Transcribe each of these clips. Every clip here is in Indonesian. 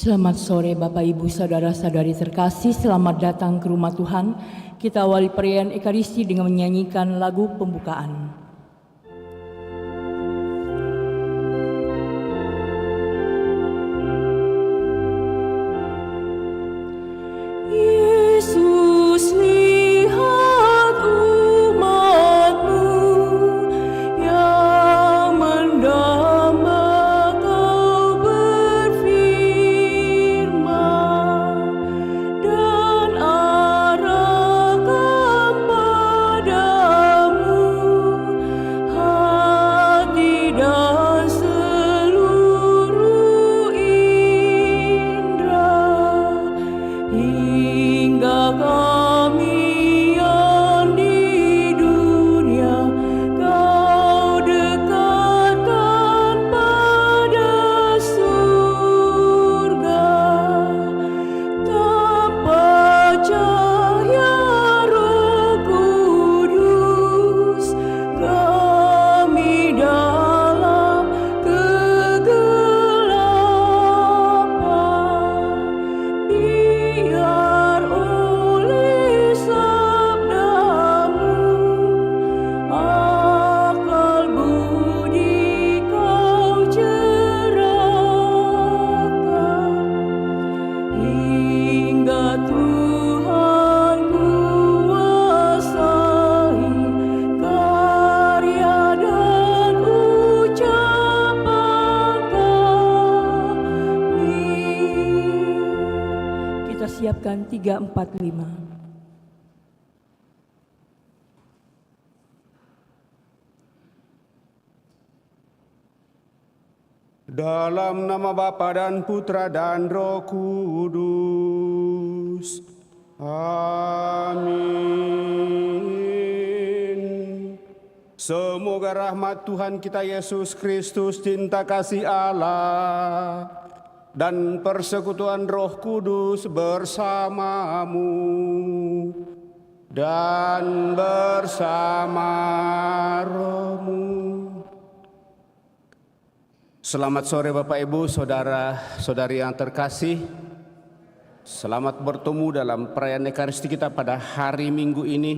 Selamat sore Bapak Ibu Saudara-saudari terkasih, selamat datang ke rumah Tuhan. Kita awali perayaan Ekaristi dengan menyanyikan lagu pembukaan. Yesus, lihat umat-Mu yang mendamba Kau berfirman dan arahkan padamu hati dan seluruh indera, hingga kami yang di dunia Kau dekatkan pada surga. Tanpa cahaya Roh Kudus, kami dalam kegelapan. Biar oleh sabda-Mu akal budi Kau cerahkan, hingga Tuhan kuasai karya dan ucapan kami. Kita siapkan 345. Dalam nama Bapa dan Putra dan Roh Kudus. Amin. Semoga rahmat Tuhan kita Yesus Kristus, cinta kasih Allah, dan persekutuan Roh Kudus bersamamu dan bersama rohmu. Selamat sore Bapak Ibu, Saudara-saudari yang terkasih. Selamat bertemu dalam perayaan Ekaristi kita pada hari Minggu ini,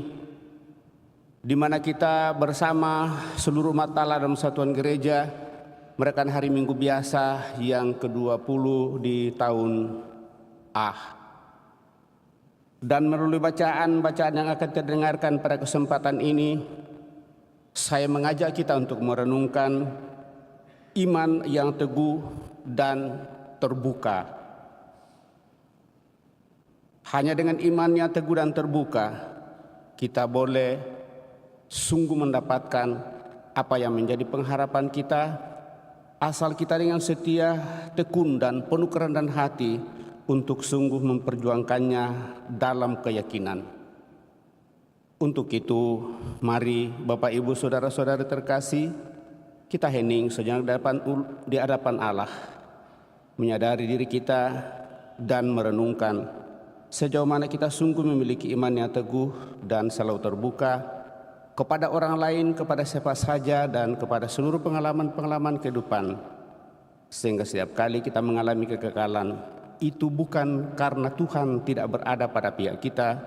di mana kita bersama seluruh umat Allah dalam satuan gereja merayakan hari Minggu biasa yang ke-20 di tahun A. Dan melalui bacaan-bacaan yang akan kita dengarkan pada kesempatan ini, saya mengajak kita untuk merenungkan iman yang teguh dan terbuka. Hanya dengan iman yang teguh dan terbuka, kita boleh sungguh mendapatkan apa yang menjadi pengharapan kita, asal kita dengan setia, tekun, dan penuh kerendahan hati untuk sungguh memperjuangkannya dalam keyakinan. Untuk itu, mari Bapak Ibu Saudara-saudari terkasih, kita hening sejenak di hadapan Allah, menyadari diri kita dan merenungkan sejauh mana kita sungguh memiliki iman yang teguh dan selalu terbuka kepada orang lain, kepada siapa saja, dan kepada seluruh pengalaman-pengalaman kehidupan. Sehingga setiap kali kita mengalami kegagalan, itu bukan karena Tuhan tidak berada pada pihak kita,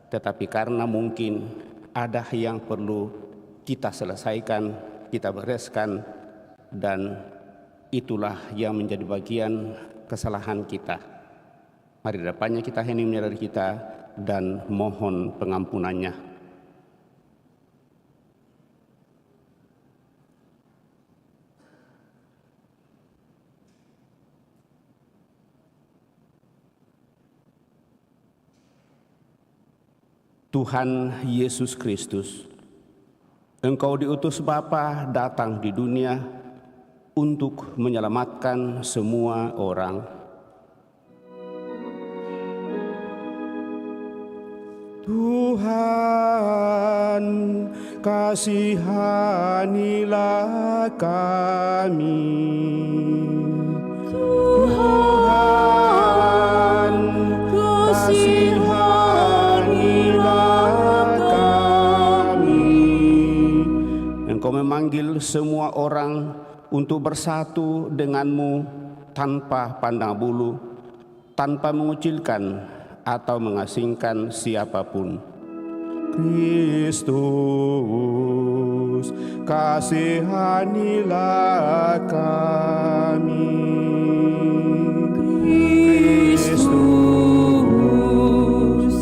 tetapi karena mungkin ada yang perlu kita selesaikan, kita bereskan, dan itulah yang menjadi bagian kesalahan kita. Mari di depannya kita hening menyadari kita dan mohon pengampunannya. Tuhan Yesus Kristus, Engkau diutus Bapa datang di dunia untuk menyelamatkan semua orang. Tuhan, kasihanilah kami. Tuhan, kasihanilah kami. Engkau memanggil semua orang untuk bersatu denganmu tanpa pandang bulu, tanpa mengucilkan atau mengasingkan siapapun. Kristus, kasihanilah kami. Kristus,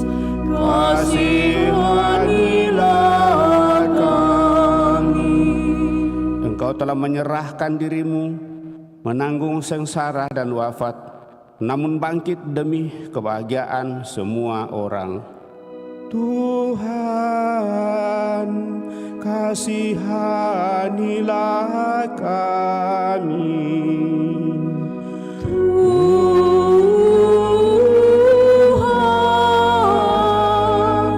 kasihanilah kami. Engkau telah menyerahkan dirimu, menanggung sengsara dan wafat, namun bangkit demi kebahagiaan semua orang. Tuhan, kasihanilah kami. Tuhan,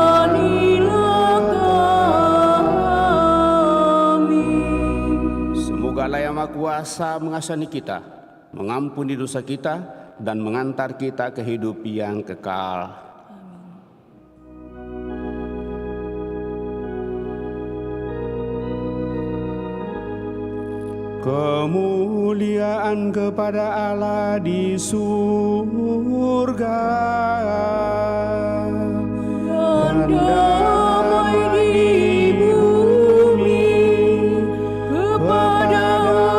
kasihanilah kami. Semoga Allah yang Maha Kuasa mengasihani kita, mengampuni dosa kita, dan mengantar kita ke hidup yang kekal. Kemuliaan kepada Allah di surga Dan damai di bumi kepada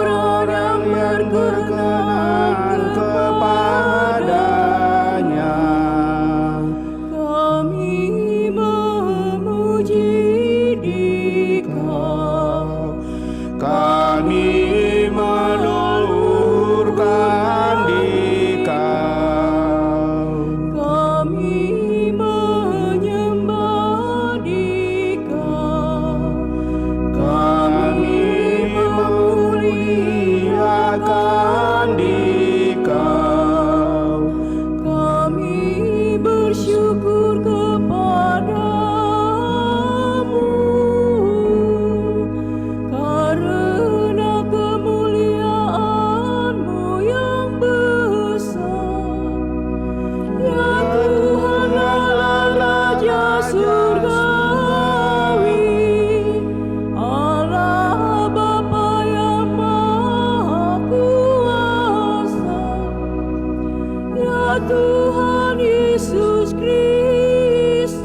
orang yang berkenan kepadanya. kami memuji Dikau. Kami meluhurkan Dikau. Kami menyembah Dikau. Kami memuliakan Dikau. Kami bersyukur kepadamu karena kemuliaan-Mu yang besar. Ya Tuhan Allah Raja Surgawi, Allah Bapa yang Maha Kuasa. Ya Tuhan Yesus Kristus,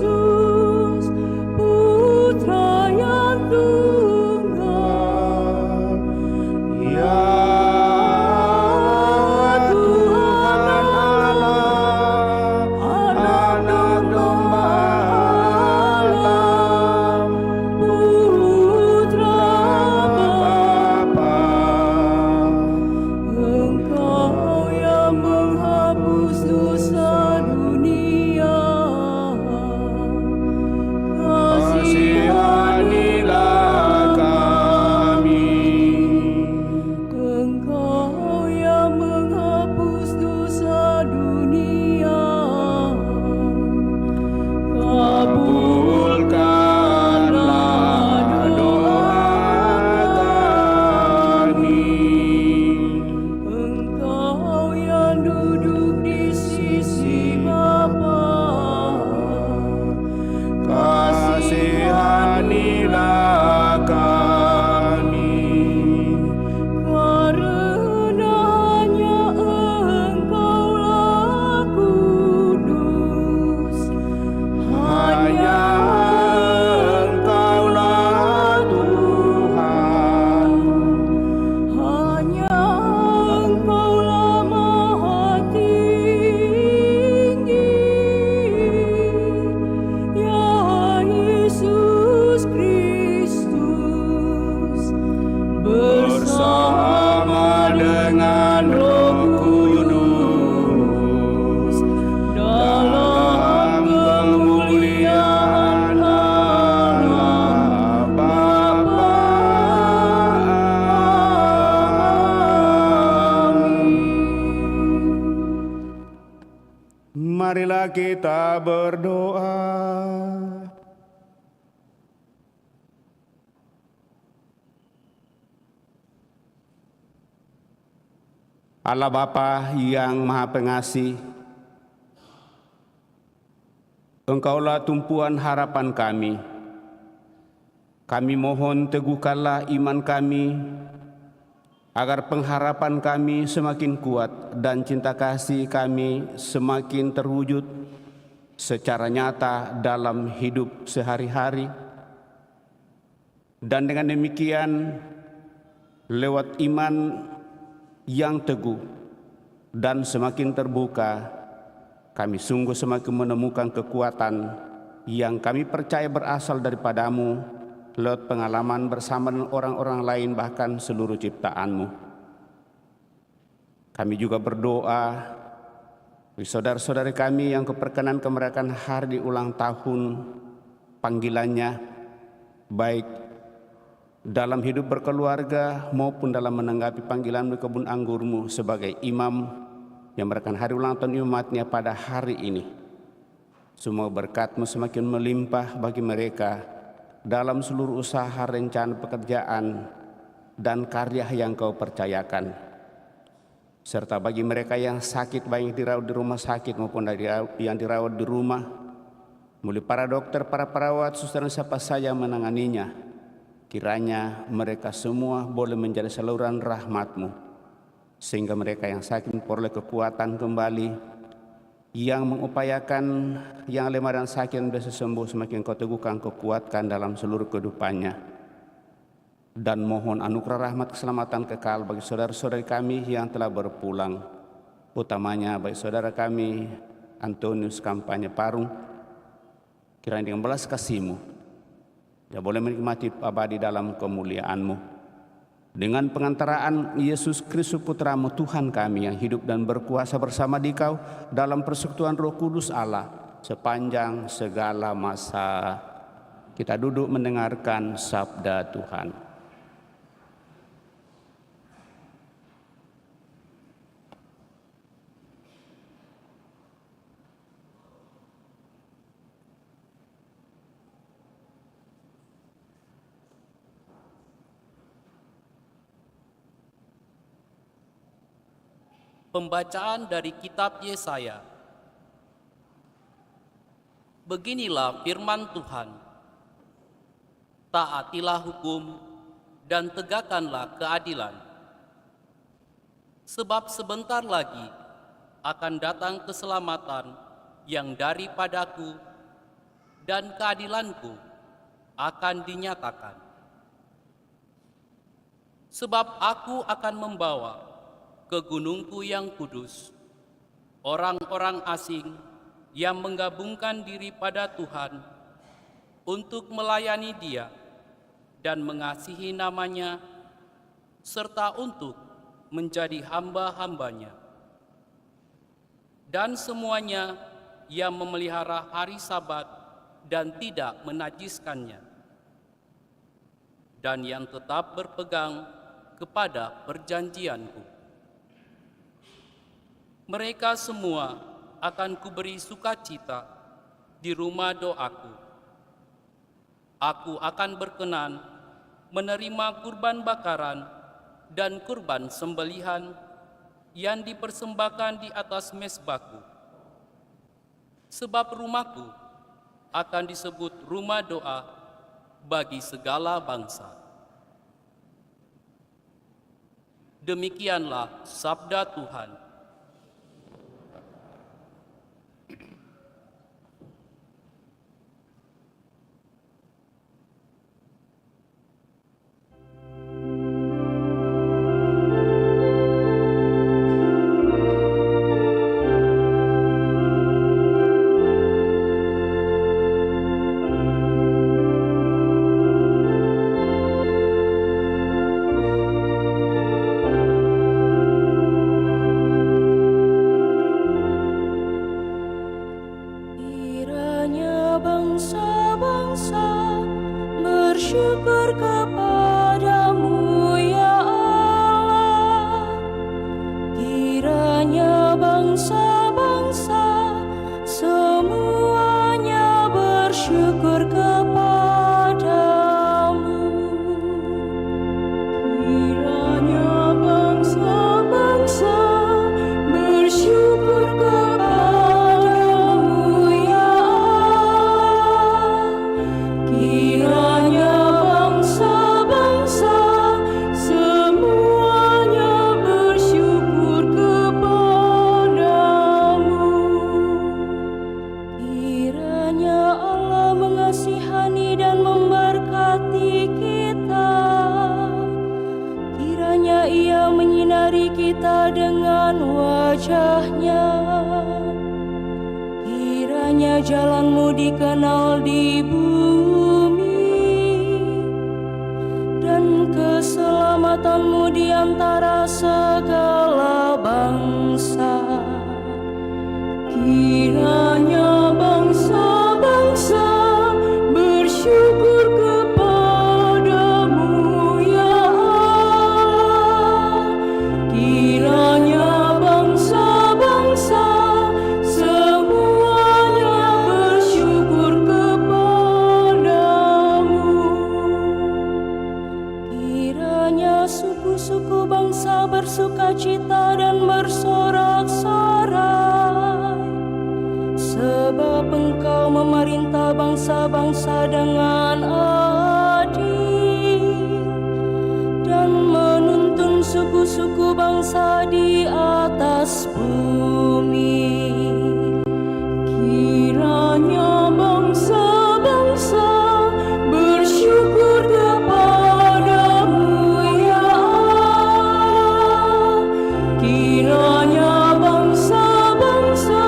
Putra yang tunggal. Ya Tuhan Allah, Anak Domba Allah, Putra Bapa. Engkau yang menghapus dosa dunia, Kasihanilah kami. Engkau yang menghapus dosa dunia, kabulkanlah doa kami. Engkau yang duduk di sisi Bapa, Kasihanilah kami. karena hanya Engkaulah kudus, Hanya Engkaulah Tuhan. hanya Engkaulah Maha Tinggi. Ya Yesus Kristus, Bersama dengan Roh Kudus, dalam kemuliaan Allah Bapa. Marilah kita berdoa. Allah Bapa yang Maha Pengasih, Engkaulah tumpuan harapan kami. Kami mohon teguhkanlah iman kami, agar pengharapan kami semakin kuat dan cinta kasih kami semakin terwujud secara nyata dalam hidup sehari-hari. Dan dengan demikian, lewat iman yang teguh dan semakin terbuka, kami sungguh semakin menemukan kekuatan yang kami percaya berasal daripadamu lewat pengalaman bersama dengan orang-orang lain, bahkan seluruh ciptaanmu. Kami juga berdoa bagi saudara-saudari kami yang keperkenan kemerayakan hari ulang tahun panggilannya, baik dalam hidup berkeluarga maupun dalam menanggapi panggilan di kebun anggurmu sebagai imam yang merayakan hari ulang tahun umatnya pada hari ini. Semua berkat-Mu semakin melimpah bagi mereka dalam seluruh usaha, rencana pekerjaan, dan karya yang Kau percayakan. Serta bagi mereka yang sakit, baik dirawat di rumah sakit maupun yang dirawat di rumah, mulai para dokter, para perawat, suster, dan siapa saja menanganinya, kiranya mereka semua boleh menjadi saluran rahmat-Mu, sehingga mereka yang sakit memperoleh kekuatan kembali, yang mengupayakan yang lemah dan sakit dan bisa sembuh semakin Kau teguhkan, Kau kuatkan dalam seluruh kehidupannya. Dan mohon anugerah rahmat keselamatan kekal bagi saudara-saudari kami yang telah berpulang, utamanya bagi saudara kami Antonius Kampanye Parung. Kiranya dengan belas kasih-Mu dia boleh menikmati abadi dalam kemuliaan-Mu. Dengan pengantaraan Yesus Kristus Putra-Mu Tuhan kami yang hidup dan berkuasa bersama Dikau dalam persekutuan Roh Kudus Allah sepanjang segala masa. Kita duduk mendengarkan sabda Tuhan. Pembacaan dari kitab Yesaya. Beginilah firman Tuhan. Taatilah hukum dan tegakkanlah keadilan. Sebab sebentar lagi akan datang keselamatan yang daripadaku, dan keadilanku akan dinyatakan. Sebab aku akan membawa ke gunungku yang kudus orang-orang asing yang menggabungkan diri pada Tuhan untuk melayani Dia dan mengasihi namanya, serta untuk menjadi hamba-hambanya. Dan semuanya yang memelihara hari Sabat dan tidak menajiskannya, dan yang tetap berpegang kepada perjanjianku. Mereka semua akan kuberi sukacita di rumah doaku. Aku akan berkenan menerima kurban bakaran dan kurban sembelihan yang dipersembahkan di atas mezbahku. Sebab rumahku akan disebut rumah doa bagi segala bangsa. Demikianlah sabda Tuhan. yang menyinari kita dengan wajah-Nya. Kiranya jalan-Mu dikenal di bumi, dan keselamatan-Mu di antara segala bangsa. Kiranya bangsa-bangsa bersyukur kepada-Mu, ya Allah. Kiranya bangsa-bangsa semuanya bersyukur kepada-Mu. Kiranya suku-suku bangsa bersukacita dan bersorak-sorai, sebab Engkau memerintah bangsa-bangsa dengan adil dan menuntun suku-suku bangsa di atas bumi. Kiranya bangsa-bangsa bersyukur kepada-Mu, ya Allah. Kiranya bangsa-bangsa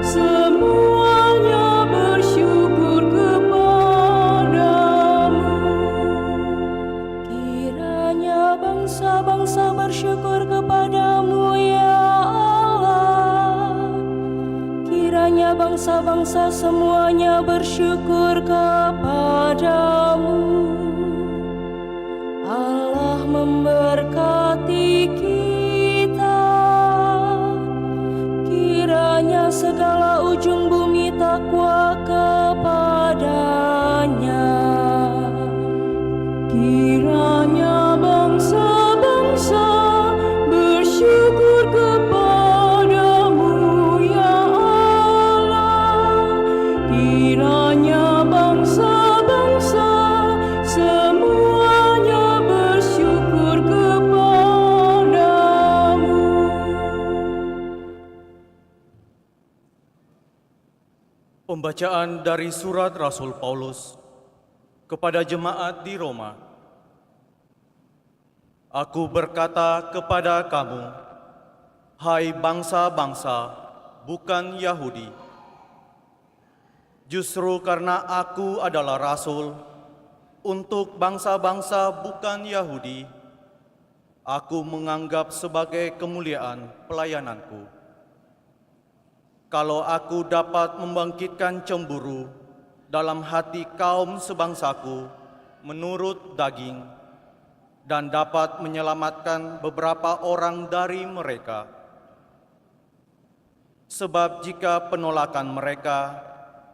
semuanya bersyukur kepada-Mu. Kiranya bangsa-bangsa bersyukur kepada-Mu, ya Allah. Kiranya bangsa-bangsa semuanya bersyukur kepada-Mu. Allah memberkati kita. Kiranya segala ujung bumi takwa kepada-Nya. Kiranya bangsa-bangsa bersyukur kepada-Mu, ya Allah. Kiranya bangsa-bangsa semuanya bersyukur kepada-Mu. Pembacaan dari surat Rasul Paulus kepada jemaat di Roma. Aku berkata kepada kamu, hai bangsa-bangsa, bukan Yahudi. Justru karena aku adalah rasul untuk bangsa-bangsa bukan Yahudi, aku menganggap sebagai kemuliaan pelayananku. Kalau aku dapat membangkitkan cemburu dalam hati kaum sebangsaku menurut daging, dan dapat menyelamatkan beberapa orang dari mereka. Sebab jika penolakan mereka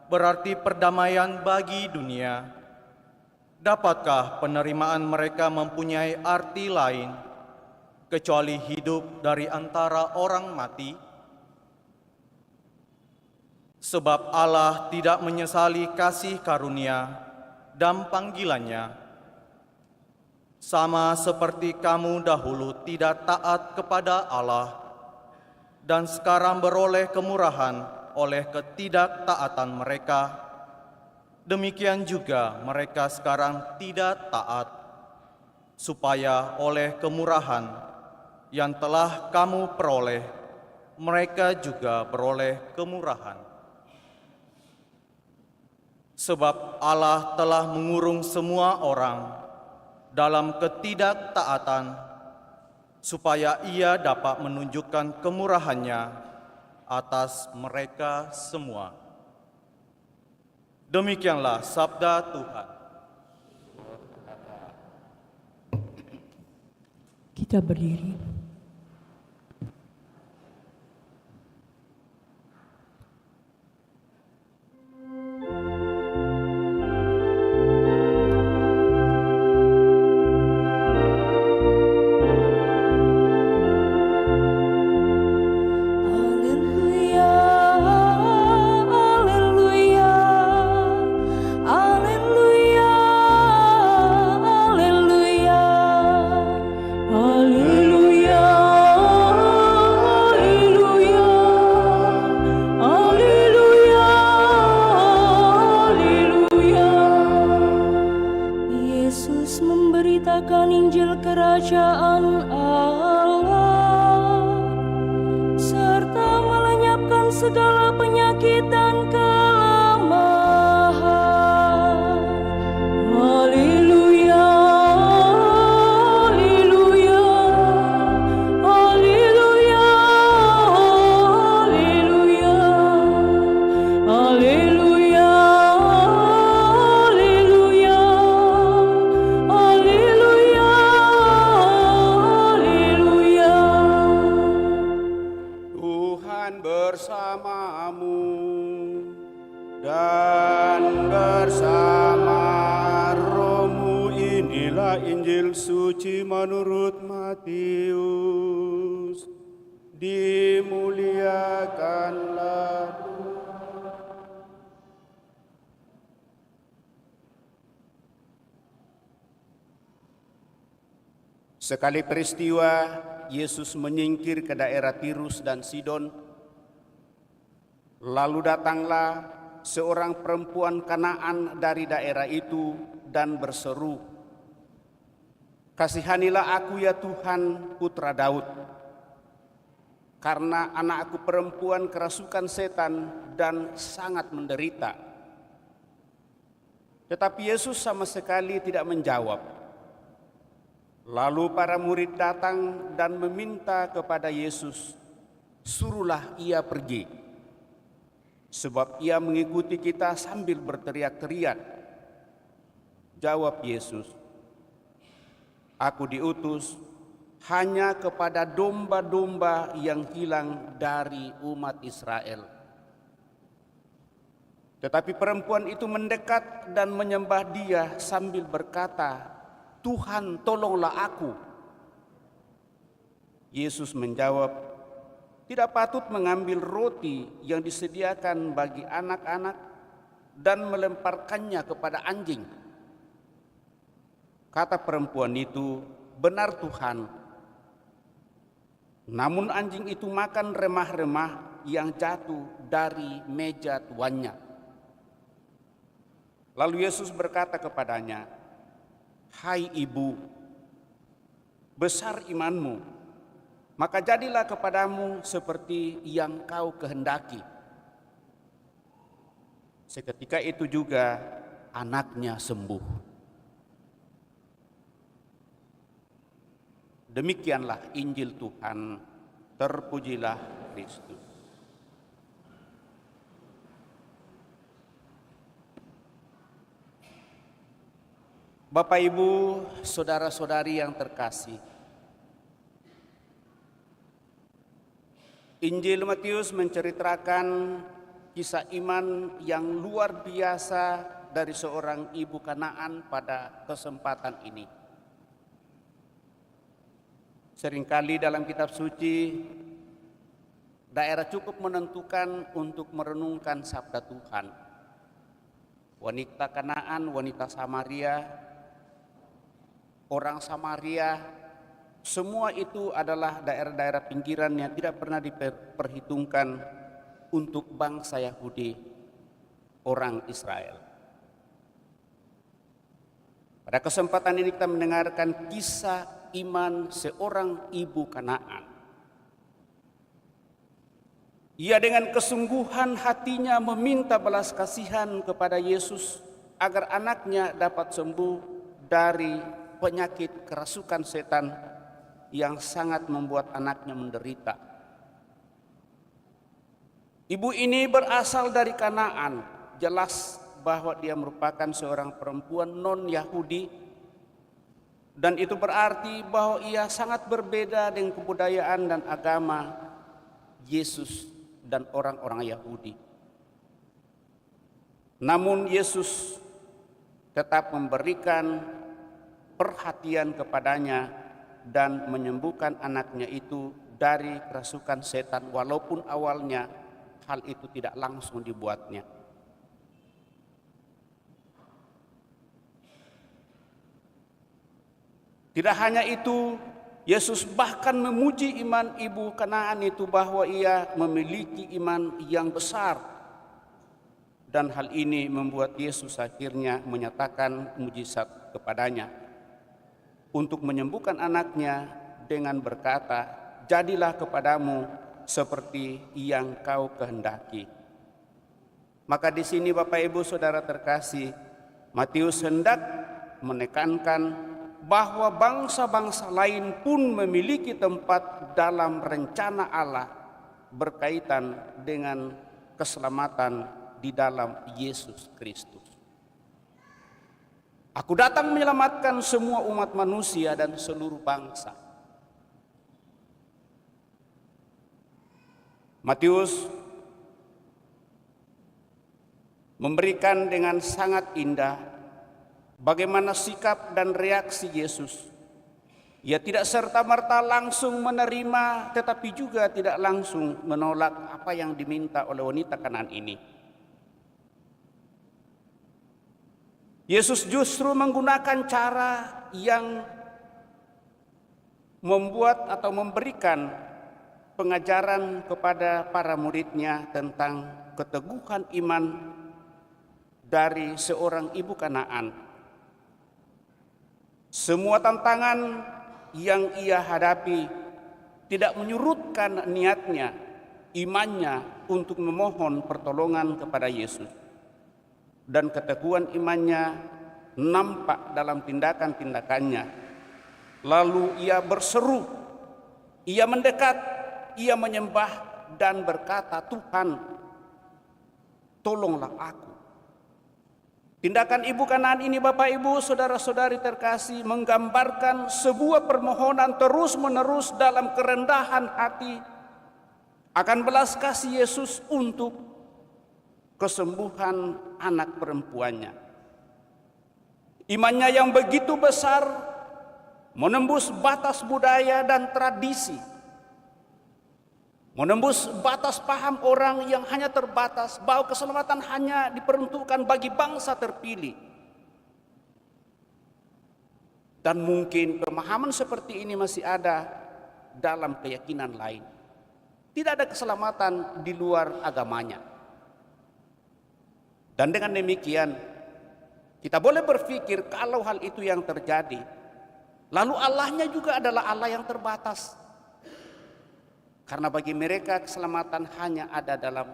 berarti perdamaian bagi dunia, dapatkah penerimaan mereka mempunyai arti lain kecuali hidup dari antara orang mati? Sebab Allah tidak menyesali kasih karunia dan panggilannya, sama seperti kamu dahulu tidak taat kepada Allah dan sekarang beroleh kemurahan oleh ketidaktaatan mereka, demikian juga mereka sekarang tidak taat, supaya oleh kemurahan yang telah kamu peroleh, mereka juga beroleh kemurahan. Sebab Allah telah mengurung semua orang dalam ketidaktaatan, supaya Ia dapat menunjukkan kemurahan-Nya atas mereka semua. Demikianlah sabda Tuhan. Kita berdiri. Haleluya. Injil Kerajaan Allah, serta melenyapkan segala penyakit dan kelemahan. Haleluya, haleluya, haleluya, haleluya, haleluya, haleluya, haleluya, haleluya. Tuhan bersamamu dan bersama rohmu. Inilah Injil suci menurut Matius. Dimuliakanlah Sekali peristiwa, Yesus menyingkir ke daerah Tirus dan Sidon. Lalu datanglah seorang perempuan Kanaan dari daerah itu dan berseru, "Kasihanilah aku ya Tuhan, putra Daud, karena anakku perempuan kerasukan setan dan sangat menderita." Tetapi Yesus sama sekali tidak menjawab. Lalu para murid datang dan meminta kepada Yesus, "Suruhlah ia pergi, sebab ia mengikuti kita sambil berteriak-teriak." Jawab Yesus, "Aku diutus hanya kepada domba-domba yang hilang dari umat Israel." Tetapi perempuan itu mendekat dan menyembah Dia sambil berkata, "Tuhan, tolonglah aku." Yesus menjawab, "Tidak patut mengambil roti yang disediakan bagi anak-anak dan melemparkannya kepada anjing." Kata perempuan itu, "Benar Tuhan." Namun anjing itu makan remah-remah yang jatuh dari meja tuannya. Lalu Yesus berkata kepadanya, "Hai ibu, besar imanmu, maka jadilah kepadamu seperti yang kau kehendaki." Seketika itu juga anaknya sembuh. Demikianlah Injil Tuhan, terpujilah Kristus. Bapak, Ibu, saudara-saudari yang terkasih, Injil Matius menceritakan kisah iman yang luar biasa dari seorang ibu Kanaan pada kesempatan ini. Seringkali dalam kitab suci, daerah cukup menentukan untuk merenungkan sabda Tuhan. Wanita Kanaan, wanita Samaria, orang Samaria, semua itu adalah daerah-daerah pinggiran yang tidak pernah diperhitungkan untuk bangsa Yahudi, orang Israel. Pada kesempatan ini kita mendengarkan kisah iman seorang ibu Kanaan. Ia dengan kesungguhan hatinya meminta belas kasihan kepada Yesus agar anaknya dapat sembuh dari penyakit kerasukan setan yang sangat membuat anaknya menderita. Ibu ini berasal dari Kanaan, jelas bahwa dia merupakan seorang perempuan non-Yahudi, dan itu berarti bahwa ia sangat berbeda dengan kebudayaan dan agama Yesus dan orang-orang Yahudi. Namun Yesus tetap memberikan perhatian kepadanya dan menyembuhkan anaknya itu dari kerasukan setan, walaupun awalnya hal itu tidak langsung dibuatnya. Tidak hanya itu, Yesus bahkan memuji iman ibu Kanaan itu bahwa ia memiliki iman yang besar. Dan hal ini membuat Yesus akhirnya menyatakan mujizat kepadanya. untuk menyembuhkan anaknya dengan berkata, "Jadilah kepadamu seperti yang kau kehendaki." Maka di sini Bapak Ibu Saudara terkasih, Matius hendak menekankan bahwa bangsa-bangsa lain pun memiliki tempat dalam rencana Allah berkaitan dengan keselamatan di dalam Yesus Kristus. Aku datang menyelamatkan semua umat manusia dan seluruh bangsa. Matius memberikan dengan sangat indah bagaimana sikap dan reaksi Yesus. Ia tidak serta-merta langsung menerima, tetapi juga tidak langsung menolak apa yang diminta oleh wanita Kanaan ini. Yesus justru menggunakan cara yang membuat atau memberikan pengajaran kepada para muridnya tentang keteguhan iman dari seorang ibu Kanaan. Semua tantangan yang ia hadapi tidak menyurutkan niatnya, imannya untuk memohon pertolongan kepada Yesus. Dan keteguhan imannya nampak dalam tindakan-tindakannya. Lalu ia berseru, ia mendekat, ia menyembah dan berkata, "Tuhan, tolonglah aku." Tindakan ibu Kanaan ini, Bapak Ibu, saudara-saudari terkasih, menggambarkan sebuah permohonan terus-menerus dalam kerendahan hati akan belas kasih Yesus untuk kesembuhan anak perempuannya. Imannya yang begitu besar menembus batas budaya dan tradisi, menembus batas paham orang yang hanya terbatas bahwa keselamatan hanya diperuntukkan bagi bangsa terpilih. Dan mungkin pemahaman seperti ini masih ada dalam keyakinan lain. Tidak ada keselamatan di luar agamanya. Dan dengan demikian, kita boleh berpikir kalau hal itu yang terjadi, lalu Allahnya juga adalah Allah yang terbatas. Karena bagi mereka keselamatan hanya ada dalam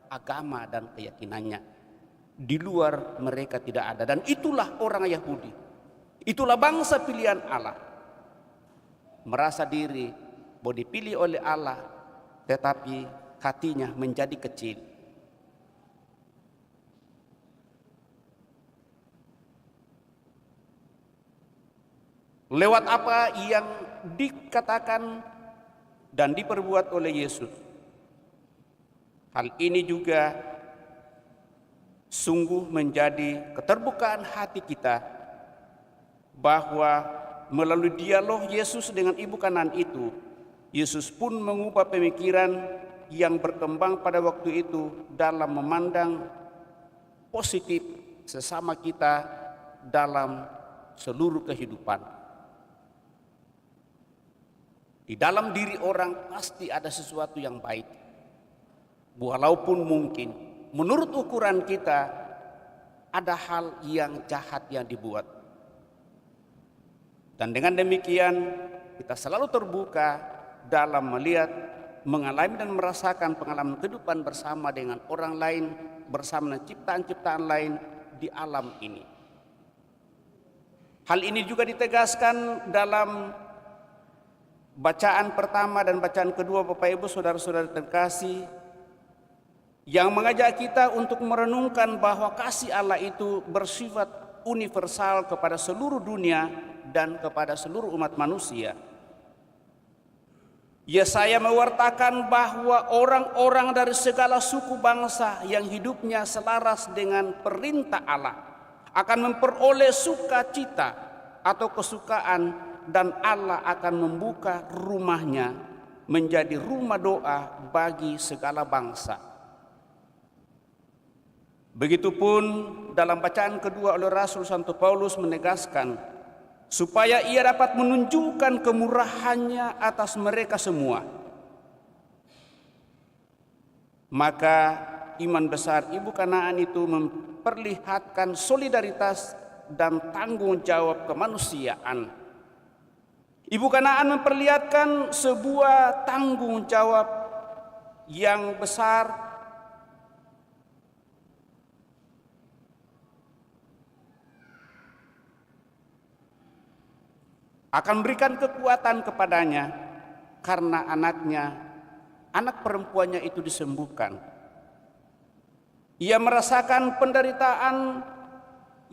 agama dan keyakinannya. Di luar mereka tidak ada. Dan itulah orang Yahudi. Itulah bangsa pilihan Allah. Merasa diri bahwa dipilih oleh Allah, tetapi hatinya menjadi kecil. Lewat apa yang dikatakan dan diperbuat oleh Yesus, hal ini juga sungguh menjadi keterbukaan hati kita bahwa melalui dialog Yesus dengan ibu Kanaan itu, Yesus pun mengubah pemikiran yang berkembang pada waktu itu dalam memandang positif sesama kita dalam seluruh kehidupan. Di dalam diri orang pasti ada sesuatu yang baik. Walaupun mungkin menurut ukuran kita ada hal yang jahat yang dibuat. Dan dengan demikian kita selalu terbuka dalam melihat, mengalami dan merasakan pengalaman kehidupan bersama dengan orang lain, bersama dengan ciptaan-ciptaan lain di alam ini. Hal ini juga ditegaskan dalam bacaan pertama dan bacaan kedua Bapak Ibu saudara-saudara terkasih, yang mengajak kita untuk merenungkan bahwa kasih Allah itu bersifat universal kepada seluruh dunia dan kepada seluruh umat manusia. Yesaya mewartakan bahwa orang-orang dari segala suku bangsa yang hidupnya selaras dengan perintah Allah akan memperoleh sukacita atau kesukaan, dan Allah akan membuka rumahnya menjadi rumah doa bagi segala bangsa. Begitupun dalam bacaan kedua oleh Rasul Santo Paulus menegaskan supaya ia dapat menunjukkan kemurahannya atas mereka semua. Maka iman besar ibu Kanaan itu memperlihatkan solidaritas dan tanggung jawab kemanusiaan Ibu Kanaan memperlihatkan sebuah tanggung jawab yang besar akan memberikan kekuatan kepadanya karena anak perempuannya itu disembuhkan. Ia merasakan penderitaan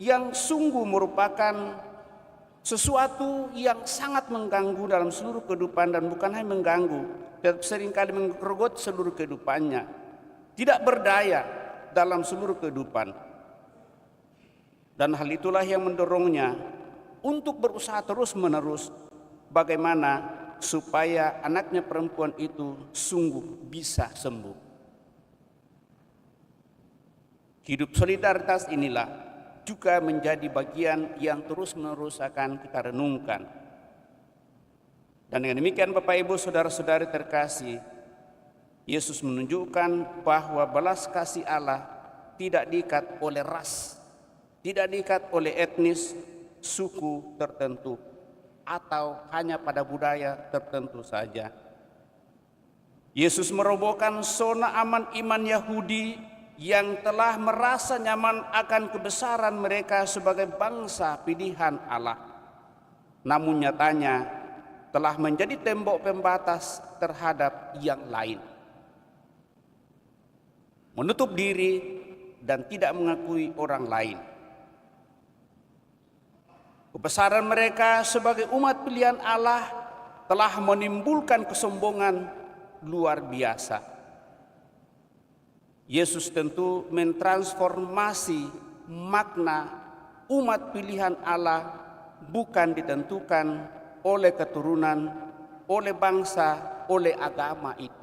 yang sungguh merupakan sesuatu yang sangat mengganggu dalam seluruh kehidupan, dan bukan hanya mengganggu, tetapi seringkali menggerogoti seluruh kehidupannya. Tidak berdaya dalam seluruh kehidupan. Dan hal itulah yang mendorongnya untuk berusaha terus-menerus bagaimana supaya anaknya perempuan itu sungguh bisa sembuh. Hidup solidaritas inilah juga menjadi bagian yang terus-menerus akan kita renungkan. Dan dengan demikian Bapak Ibu Saudara-saudari terkasih, Yesus menunjukkan bahwa belas kasih Allah tidak diikat oleh ras, tidak diikat oleh etnis, suku tertentu, atau hanya pada budaya tertentu saja. Yesus merobohkan zona aman iman Yahudi yang telah merasa nyaman akan kebesaran mereka sebagai bangsa pilihan Allah, namun nyatanya telah menjadi tembok pembatas terhadap yang lain, menutup diri dan tidak mengakui orang lain. Kebesaran mereka sebagai umat pilihan Allah telah menimbulkan kesombongan luar biasa. Yesus tentu mentransformasi makna umat pilihan Allah bukan ditentukan oleh keturunan, oleh bangsa, oleh agama itu.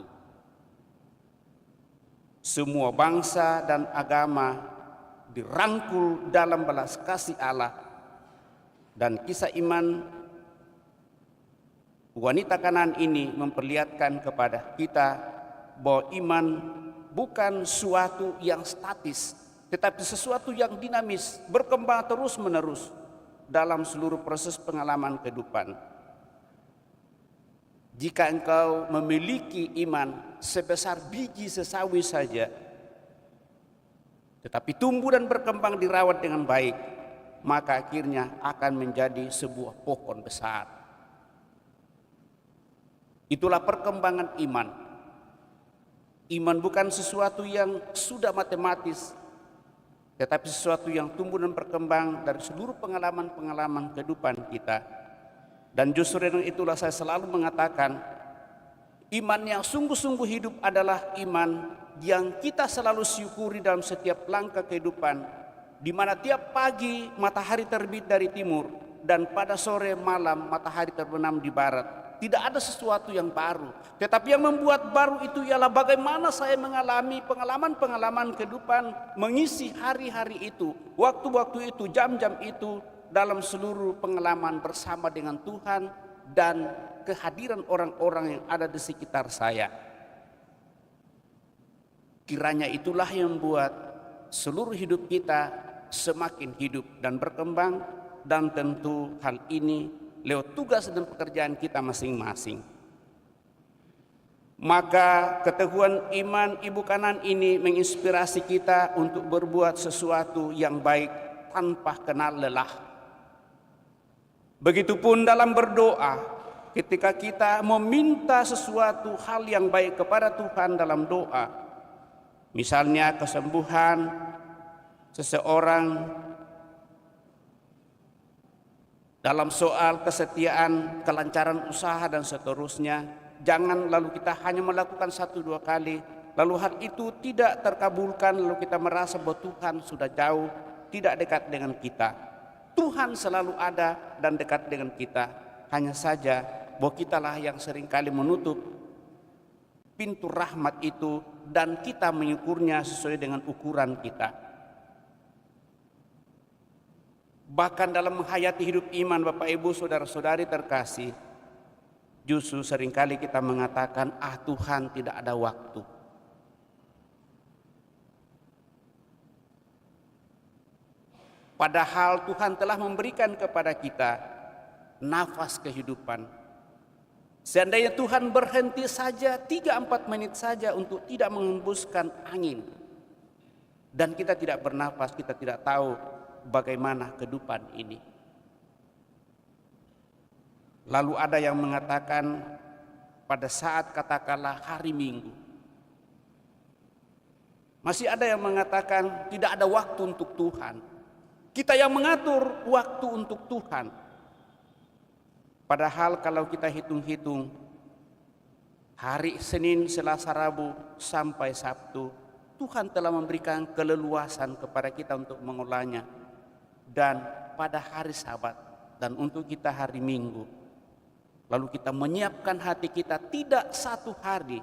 Semua bangsa dan agama dirangkul dalam belas kasih Allah, dan kisah iman wanita Kanaan ini memperlihatkan kepada kita bahwa iman bukan suatu yang statis, tetapi sesuatu yang dinamis, berkembang terus-menerus dalam seluruh proses pengalaman kehidupan. Jika engkau memiliki iman sebesar biji sesawi saja, tetapi tumbuh dan berkembang dirawat dengan baik, maka akhirnya akan menjadi sebuah pohon besar. Itulah perkembangan iman. Iman bukan sesuatu yang sudah matematis, tetapi sesuatu yang tumbuh dan berkembang dari seluruh pengalaman-pengalaman kehidupan kita. Dan justru dengan itulah saya selalu mengatakan, iman yang sungguh-sungguh hidup adalah iman yang kita selalu syukuri dalam setiap langkah kehidupan, di mana tiap pagi matahari terbit dari timur dan pada sore malam matahari terbenam di barat. Tidak ada sesuatu yang baru, tetapi yang membuat baru itu ialah bagaimana saya mengalami pengalaman-pengalaman kehidupan, mengisi hari-hari itu, waktu-waktu itu, jam-jam itu dalam seluruh pengalaman bersama dengan Tuhan dan kehadiran orang-orang yang ada di sekitar saya. Kiranya itulah yang membuat seluruh hidup kita semakin hidup dan berkembang, dan tentu hal ini lewat tugas dan pekerjaan kita masing-masing. Maka keteguhan iman Ibu Kanaan ini menginspirasi kita untuk berbuat sesuatu yang baik tanpa kenal lelah. Begitupun dalam berdoa, ketika kita meminta sesuatu hal yang baik kepada Tuhan dalam doa, misalnya kesembuhan seseorang, dalam soal kesetiaan, kelancaran usaha dan seterusnya, jangan lalu kita hanya melakukan 1-2 kali, lalu hal itu tidak terkabulkan, lalu kita merasa bahwa Tuhan sudah jauh, tidak dekat dengan kita. Tuhan selalu ada dan dekat dengan kita, hanya saja bahwa kitalah yang seringkali menutup pintu rahmat itu, dan kita mengukurnya sesuai dengan ukuran kita. Bahkan dalam menghayati hidup iman Bapak Ibu Saudara-saudari terkasih, justru seringkali kita mengatakan, Tuhan tidak ada waktu. Padahal Tuhan telah memberikan kepada kita nafas kehidupan, Seandainya Tuhan berhenti saja 3-4 menit saja untuk tidak menghembuskan angin, dan kita tidak bernafas, kita tidak tahu bagaimana kehidupan ini. Lalu ada yang mengatakan pada saat katakanlah hari Minggu, masih ada yang mengatakan tidak ada waktu untuk Tuhan. Kita yang mengatur waktu untuk Tuhan. Padahal kalau kita hitung-hitung, hari Senin, Selasa, Rabu sampai Sabtu, Tuhan telah memberikan keleluasan kepada kita untuk mengolahnya. Dan pada hari Sabat dan untuk kita hari Minggu, lalu kita menyiapkan hati kita tidak 1 hari,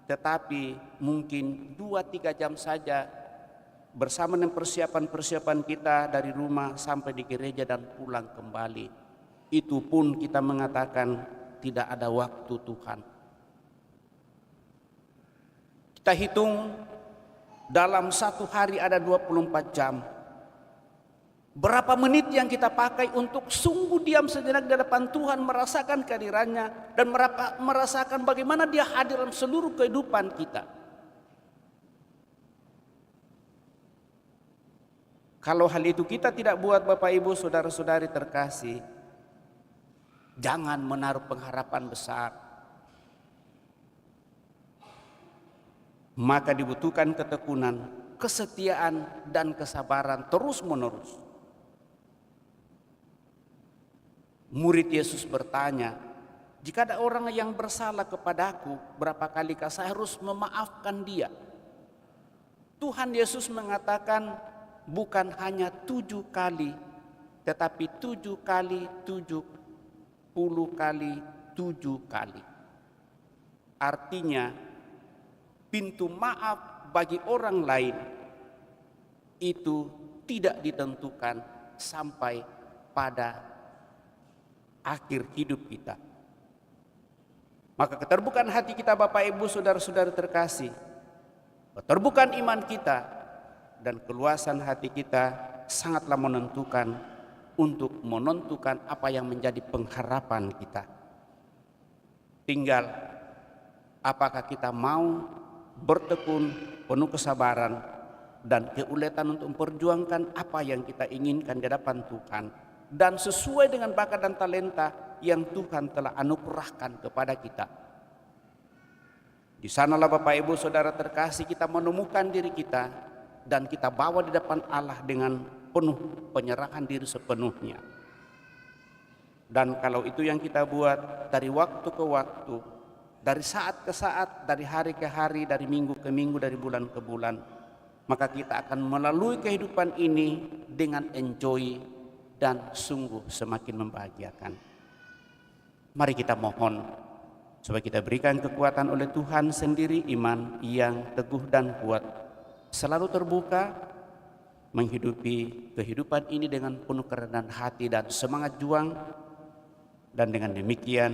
tetapi mungkin 2-3 jam saja bersama dengan persiapan-persiapan kita dari rumah sampai di gereja dan pulang kembali. Itu pun kita mengatakan tidak ada waktu Tuhan. Kita hitung dalam 1 hari ada 24 jam. Berapa menit yang kita pakai untuk sungguh diam sejenak di hadapan Tuhan, merasakan kehadirannya dan merasakan bagaimana Dia hadir dalam seluruh kehidupan kita. Kalau hal itu kita tidak buat, Bapak Ibu, saudara-saudari terkasih, jangan menaruh pengharapan besar. Maka dibutuhkan ketekunan, kesetiaan, dan kesabaran terus-menerus. Murid Yesus bertanya, jika ada orang yang bersalah kepadaku, berapa kalikah saya harus memaafkan dia? Tuhan Yesus mengatakan bukan hanya 7 kali, tetapi 7 kali 70 kali 7 kali. Artinya pintu maaf bagi orang lain itu tidak ditentukan sampai pada akhir hidup kita. Maka keterbukaan hati kita, Bapak Ibu saudara-saudara terkasih, keterbukaan iman kita dan keluasan hati kita sangatlah menentukan untuk menentukan apa yang menjadi pengharapan kita. Tinggal apakah kita mau bertekun penuh kesabaran dan keuletan untuk memperjuangkan apa yang kita inginkan di hadapan Tuhan, dan sesuai dengan bakat dan talenta yang Tuhan telah anugerahkan kepada kita. Di sanalah Bapak Ibu saudara terkasih kita menemukan diri kita dan kita bawa di depan Allah dengan penuh penyerahan diri sepenuhnya. Dan kalau itu yang kita buat dari waktu ke waktu, dari saat ke saat, dari hari ke hari, dari minggu ke minggu, dari bulan ke bulan, maka kita akan melalui kehidupan ini dengan enjoy dan sungguh semakin membahagiakan. Mari kita mohon supaya kita berikan kekuatan oleh Tuhan sendiri, iman yang teguh dan kuat, selalu terbuka menghidupi kehidupan ini dengan penuh kerendahan hati dan semangat juang. Dan dengan demikian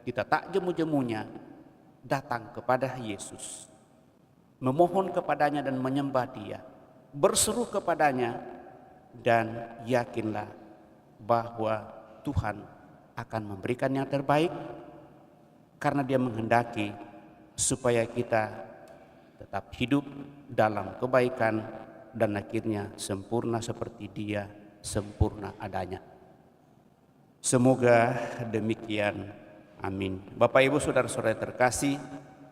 kita tak jemu-jemunya datang kepada Yesus, memohon kepadanya dan menyembah Dia, berseru kepadanya, dan yakinlah bahwa Tuhan akan memberikan yang terbaik karena Dia menghendaki supaya kita tetap hidup dalam kebaikan dan akhirnya sempurna seperti Dia sempurna adanya. Semoga demikian. Amin. Bapak Ibu saudara-saudara terkasih,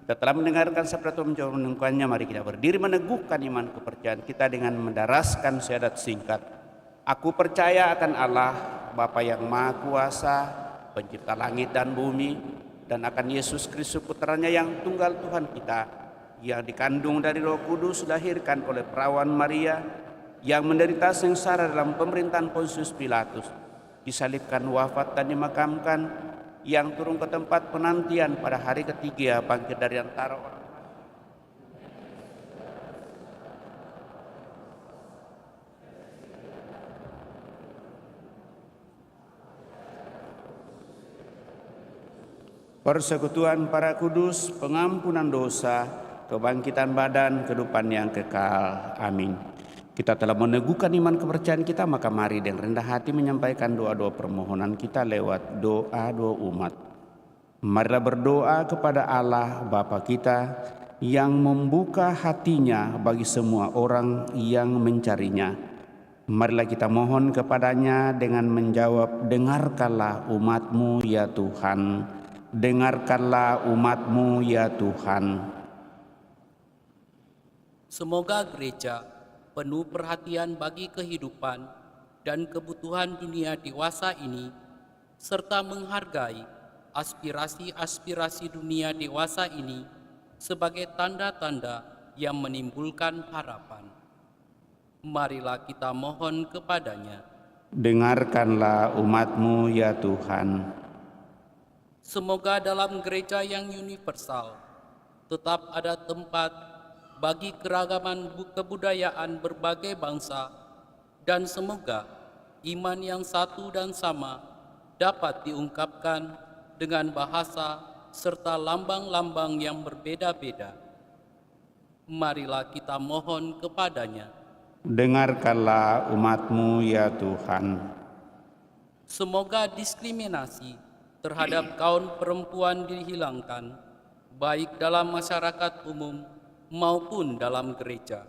kita telah mendengarkan sabda Tuhan, menjawab menemukannya. Mari kita berdiri meneguhkan iman kepercayaan kita dengan mendaraskan syahadat singkat. Aku percaya akan Allah, Bapa yang Maha Kuasa, pencipta langit dan bumi, dan akan Yesus Kristus putranya yang tunggal Tuhan kita, yang dikandung dari Roh Kudus, dilahirkan oleh perawan Maria, yang menderita sengsara dalam pemerintahan Pontius Pilatus, disalibkan, wafat dan dimakamkan, yang turun ke tempat penantian pada hari ketiga, bangkit dari antara orang. Persekutuan para kudus, pengampunan dosa, kebangkitan badan, kehidupan yang kekal. Amin. Kita telah meneguhkan iman kepercayaan kita, maka mari dengan rendah hati menyampaikan doa-doa permohonan kita lewat doa-doa umat. Marilah berdoa kepada Allah Bapa kita yang membuka hatinya bagi semua orang yang mencarinya. Marilah kita mohon kepadanya dengan menjawab, dengarkanlah umat-Mu ya Tuhan, dengarkanlah umat-Mu ya Tuhan. Semoga gereja penuh perhatian bagi kehidupan dan kebutuhan dunia dewasa ini, serta menghargai aspirasi-aspirasi dunia dewasa ini sebagai tanda-tanda yang menimbulkan harapan. Marilah kita mohon kepadanya. Dengarkanlah umat-Mu ya Tuhan. Semoga dalam gereja yang universal tetap ada tempat bagi keragaman kebudayaan berbagai bangsa, dan semoga iman yang satu dan sama dapat diungkapkan dengan bahasa serta lambang-lambang yang berbeda-beda. Marilah kita mohon kepadanya. Dengarkanlah umat-Mu ya Tuhan. Semoga diskriminasi terhadap kaum perempuan dihilangkan, baik dalam masyarakat umum maupun dalam gereja.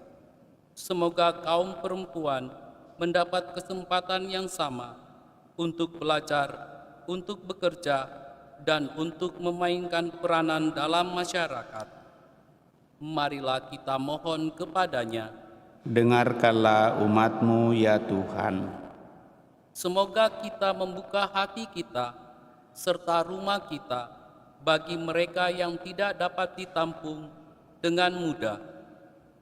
Semoga kaum perempuan mendapat kesempatan yang sama untuk belajar, untuk bekerja, dan untuk memainkan peranan dalam masyarakat. Marilah kita mohon kepadanya. Dengarkanlah umat-Mu ya Tuhan. Semoga kita membuka hati kita serta rumah kita bagi mereka yang tidak dapat ditampung dengan mudah,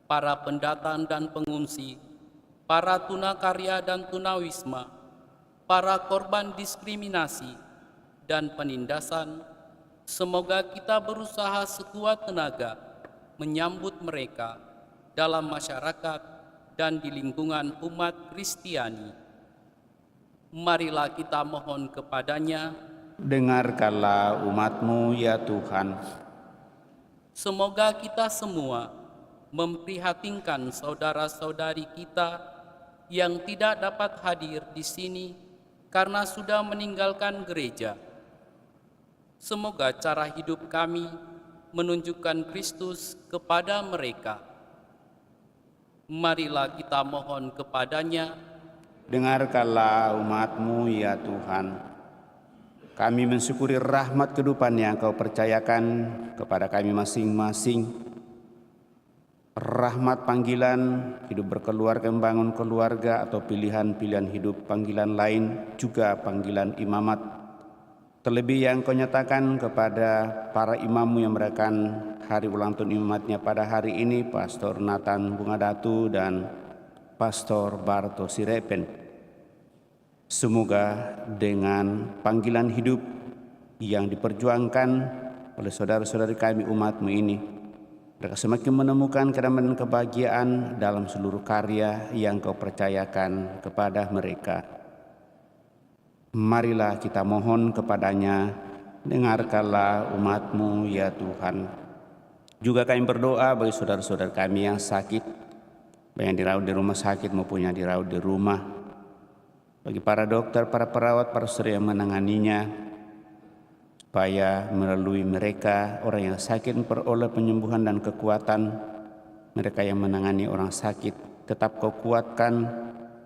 para pendatang dan pengungsi, para tunakarya dan tunawisma, para korban diskriminasi dan penindasan. Semoga kita berusaha sekuat tenaga menyambut mereka dalam masyarakat dan di lingkungan umat Kristiani. Marilah kita mohon kepadanya. Dengarkanlah umat-Mu ya Tuhan. Semoga kita semua memprihatinkan saudara-saudari kita yang tidak dapat hadir di sini karena sudah meninggalkan gereja. Semoga cara hidup kami menunjukkan Kristus kepada mereka. Marilah kita mohon kepadanya. Dengarkanlah umat-Mu ya Tuhan. Kami mensyukuri rahmat kehidupan yang Kau percayakan kepada kami masing-masing. Rahmat panggilan hidup berkeluarga, membangun keluarga, atau pilihan-pilihan hidup panggilan lain, juga panggilan imamat. Terlebih yang Kau nyatakan kepada para imam-Mu yang merayakan hari ulang tahun imamatnya pada hari ini, Pastor Nathan Bungadatu dan Pastor Barto Sirepen. Semoga dengan panggilan hidup yang diperjuangkan oleh saudara-saudari kami umat-Mu ini, mereka semakin menemukan kedamaian dan kebahagiaan dalam seluruh karya yang Kau percayakan kepada mereka. Marilah kita mohon kepadanya, dengarkanlah umat-Mu ya Tuhan. Juga kami berdoa bagi saudara-saudara kami yang sakit, baik yang dirawat di rumah sakit maupun yang dirawat di rumah. Bagi para dokter, para perawat, para saudara yang menanganinya, supaya melalui mereka orang yang sakit memperoleh penyembuhan dan kekuatan. Mereka yang menangani orang sakit, tetap Kau kuatkan,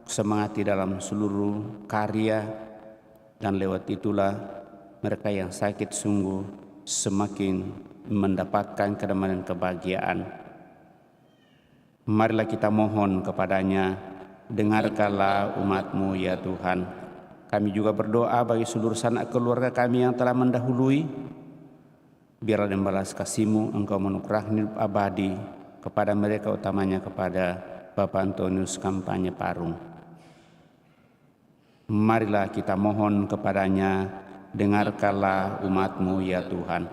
semangati dalam seluruh karya, dan lewat itulah mereka yang sakit sungguh semakin mendapatkan kedamaian dan kebahagiaan. Marilah kita mohon kepadanya, dengarkanlah umat-Mu ya Tuhan. Kami juga berdoa bagi seluruh sanak keluarga kami yang telah mendahului. Biarlah dengan balas kasih-Mu Engkau menukarkan hidup abadi kepada mereka, utamanya kepada Bapak Antonius Kampanye Parung. Marilah kita mohon kepadanya, dengarkanlah umat-Mu ya Tuhan.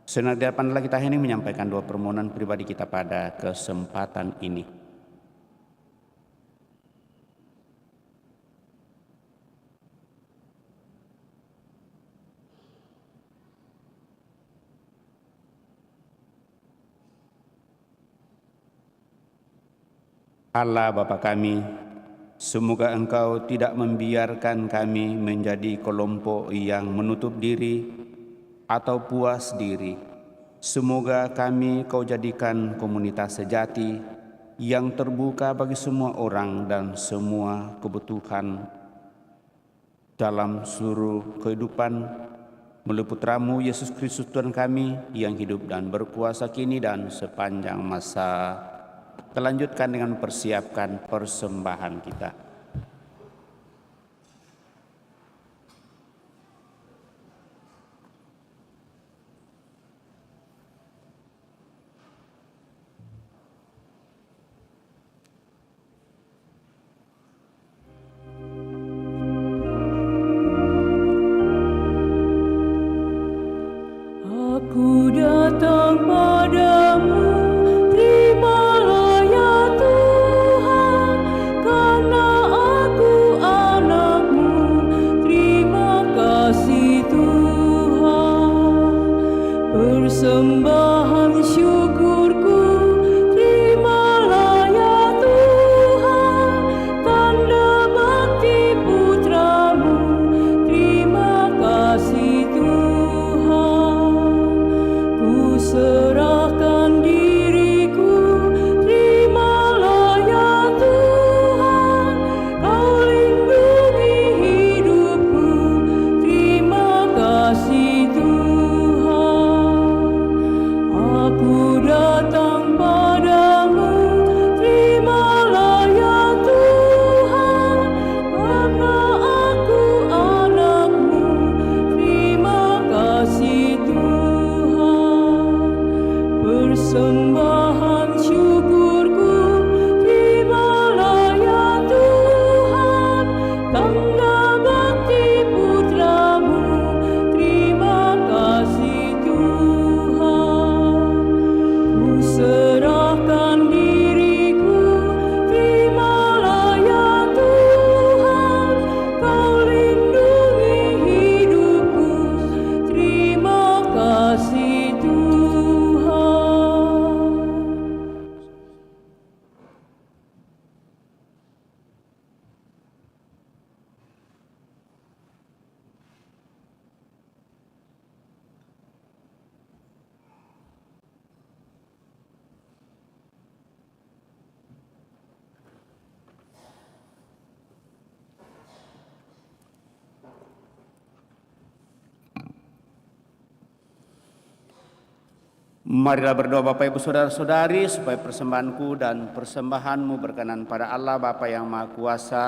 Sebenarnya di hadapan Allah kita hendak menyampaikan doa permohonan pribadi kita pada kesempatan ini. Allah Bapa kami, semoga Engkau tidak membiarkan kami menjadi kelompok yang menutup diri atau puas diri. Semoga kami Kau jadikan komunitas sejati yang terbuka bagi semua orang dan semua kebutuhan dalam seluruh kehidupan, melalui Putramu Yesus Kristus Tuhan kami yang hidup dan berkuasa kini dan sepanjang masa. Kita lanjutkan dengan mempersiapkan persembahan kita. Aku datang padamu, terimalah ya Tuhan, karena aku anak-Mu. Terima kasih Tuhan, persembahan syukurku, terimalah ya Tuhan, tanda bakti Putra-Mu. Terima kasih serahkan diriku, terimalah ya Tuhan, Kau lindungi hidupku. Terima kasih Tuhan, aku datang padamu, terimalah ya Tuhan, karena aku anak-Mu. Terima kasih persembahan syukurku, terimalah ya Tuhan, tanda bakti Putra-Mu. Terima kasih Tuhan, ku serahkan diriku, terimalah ya Tuhan, Kau lindungi hidupku. Terima kasih Tuhan. Marilah berdoa Bapak Ibu Saudara-saudari supaya persembahanku dan persembahanmu berkenan pada Allah Bapa yang Maha Kuasa.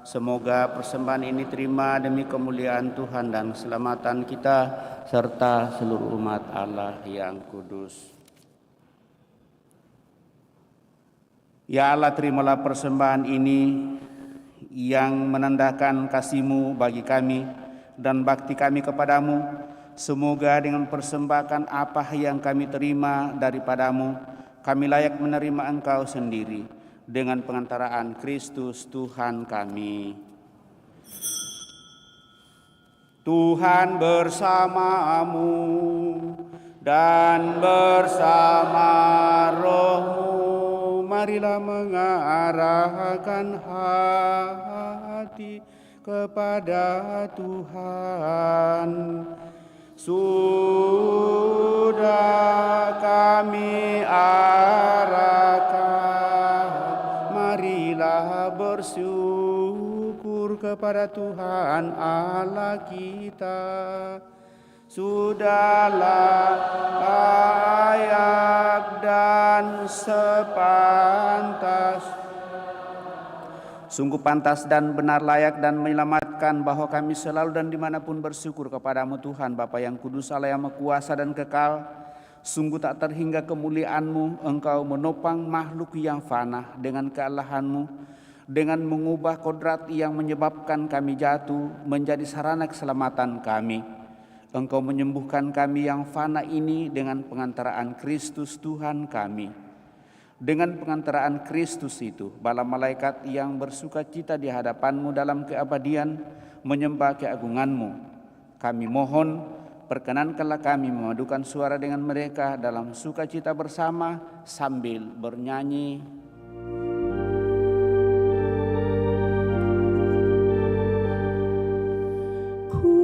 Semoga persembahan ini terima demi kemuliaan Tuhan dan keselamatan kita serta seluruh umat Allah yang kudus. Ya Allah, terimalah persembahan ini yang menandakan kasih-Mu bagi kami dan bakti kami kepadamu. Semoga dengan persembahkan apa yang kami terima daripadamu, kami layak menerima Engkau sendiri dengan pengantaraan Kristus Tuhan kami. Tuhan bersamamu dan bersama roh-Mu, marilah mengarahkan hati kepada Tuhan. Sudah kami arahkan, marilah bersyukur kepada Tuhan Allah kita. Sudahlah layak dan sepantas, sungguh pantas dan benar, layak dan menyelamatkan bahwa kami selalu dan dimanapun bersyukur kepadamu Tuhan Bapa yang kudus, Allah yang Maha Kuasa dan kekal. Sungguh tak terhingga kemuliaan-Mu, Engkau menopang makhluk yang fana dengan kealahan-Mu, dengan mengubah kodrat yang menyebabkan kami jatuh menjadi sarana keselamatan kami. Engkau menyembuhkan kami yang fana ini dengan pengantaraan Kristus Tuhan kami. Dengan pengantaraan Kristus itu, bala malaikat yang bersuka cita di hadapan-Mu dalam keabadian menyembah keagungan-Mu. Kami mohon, perkenankanlah kami memadukan suara dengan mereka dalam sukacita bersama sambil bernyanyi. Ku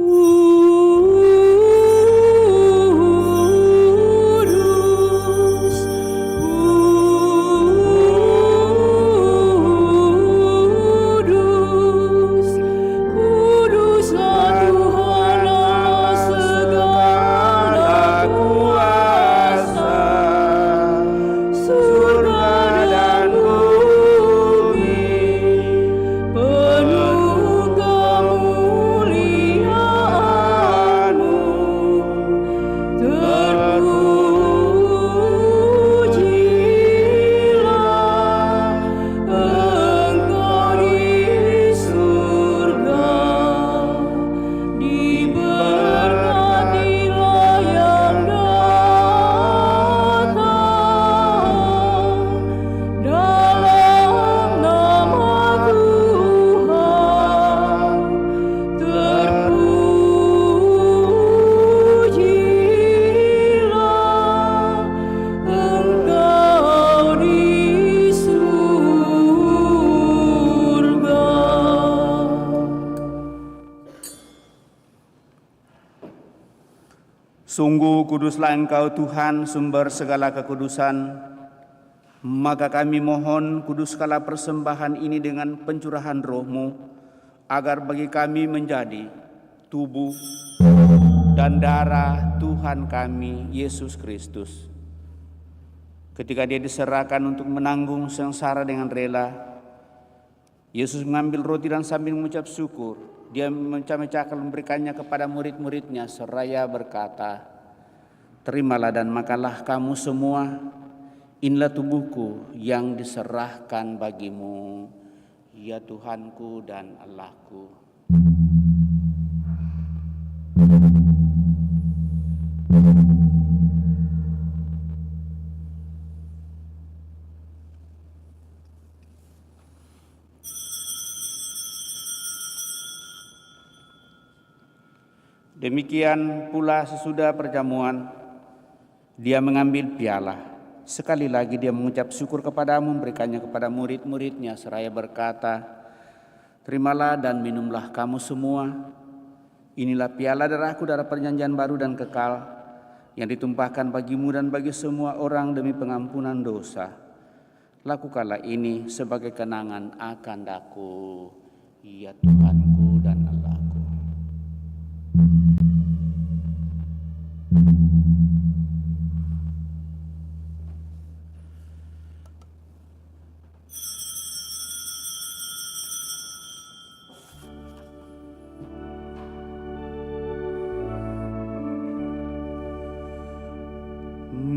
Sungguh kuduslah Engkau Tuhan, sumber segala kekudusan. Maka kami mohon kuduskanlah persembahan ini dengan pencurahan roh-Mu, agar bagi kami menjadi tubuh dan darah Tuhan kami, Yesus Kristus. Ketika Dia diserahkan untuk menanggung sengsara dengan rela, Yesus mengambil roti dan sambil mengucap syukur, Dia memecah-mecahkan memberikannya kepada murid-muridnya seraya berkata, "Terimalah dan makanlah kamu semua, inilah tubuhku yang diserahkan bagimu, ya Tuhanku dan Allahku." Demikian pula sesudah perjamuan, Dia mengambil piala. Sekali lagi Dia mengucap syukur kepadamu, memberikannya kepada murid-muridnya seraya berkata, "Terimalah dan minumlah kamu semua. Inilah piala darahku, darah perjanjian baru dan kekal, yang ditumpahkan bagimu dan bagi semua orang demi pengampunan dosa. Lakukanlah ini sebagai kenangan akan Aku, ya Tuhanku dan Allahku."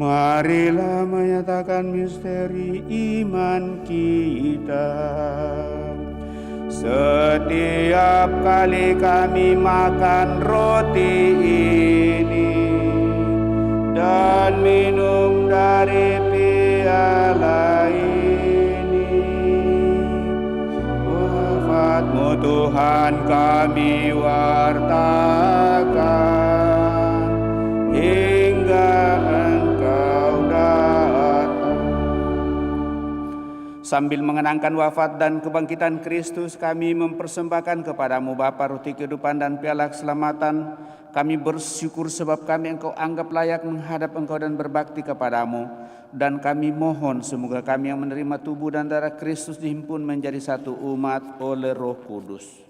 Marilah menyatakan misteri iman kita. Setiap kali kami makan roti ini dan minum dari piala ini, wafat-Mu Tuhan kami wartakan hingga Engkau datang. Sambil mengenangkan wafat dan kebangkitan Kristus, kami mempersembahkan kepadamu Bapa roti kehidupan dan piala keselamatan. Kami bersyukur sebab kami Engkau anggap layak menghadap Engkau dan berbakti kepadamu. Dan kami mohon semoga kami yang menerima tubuh dan darah Kristus dihimpun menjadi satu umat oleh Roh Kudus.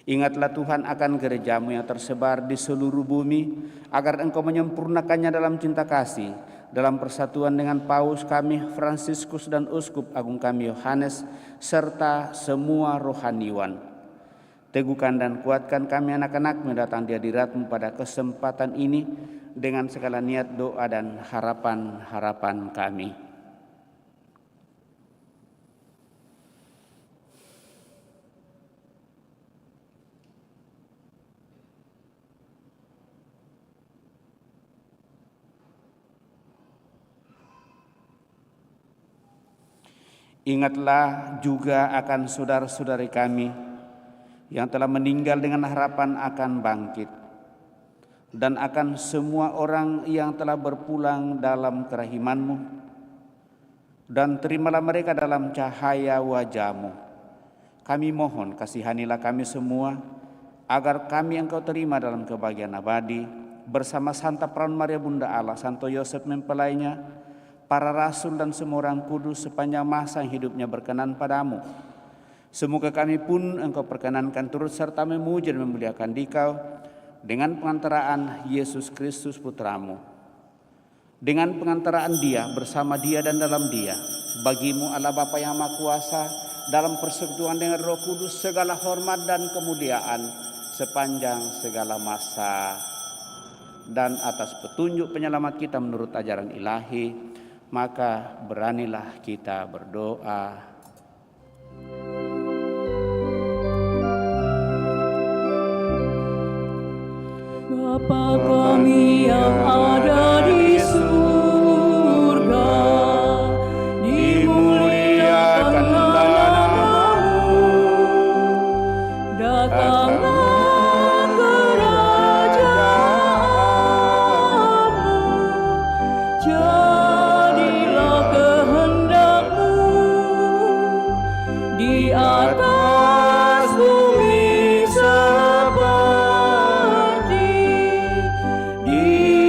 Ingatlah Tuhan akan gereja-Mu yang tersebar di seluruh bumi, agar Engkau menyempurnakannya dalam cinta kasih, dalam persatuan dengan Paus kami Fransiskus dan Uskup Agung kami Yohanes, serta semua rohaniwan. Teguhkan dan kuatkan kami anak-anak mendatang di hadirat-Mu pada kesempatan ini dengan segala niat doa dan harapan-harapan kami. Ingatlah juga akan saudara-saudari kami yang telah meninggal dengan harapan akan bangkit, dan akan semua orang yang telah berpulang dalam kerahiman-Mu, dan terimalah mereka dalam cahaya wajah-Mu. Kami mohon kasihanilah kami semua, agar kami Engkau terima dalam kebahagiaan abadi, bersama Santa Perawan Maria Bunda Allah, Santo Yosef mempelainya, para rasul dan semua orang kudus sepanjang masa hidupnya berkenan padamu. Semoga kami pun Engkau perkenankan turut serta memuji dan memuliakan Dikau dengan pengantaraan Yesus Kristus Putra-Mu. Dengan pengantaraan Dia, bersama Dia dan dalam Dia, bagi-Mu Allah Bapa yang Maha Kuasa, dalam persekutuan dengan Roh Kudus, segala hormat dan kemuliaan sepanjang segala masa. Dan atas petunjuk penyelamat kita menurut ajaran ilahi, maka beranilah kita berdoa. Bapa kami yang ada di surga, dimuliakanlah nama-Mu, datanglah kerajaan-Mu, jadilah kehendak-Mu di atas bumi seperti di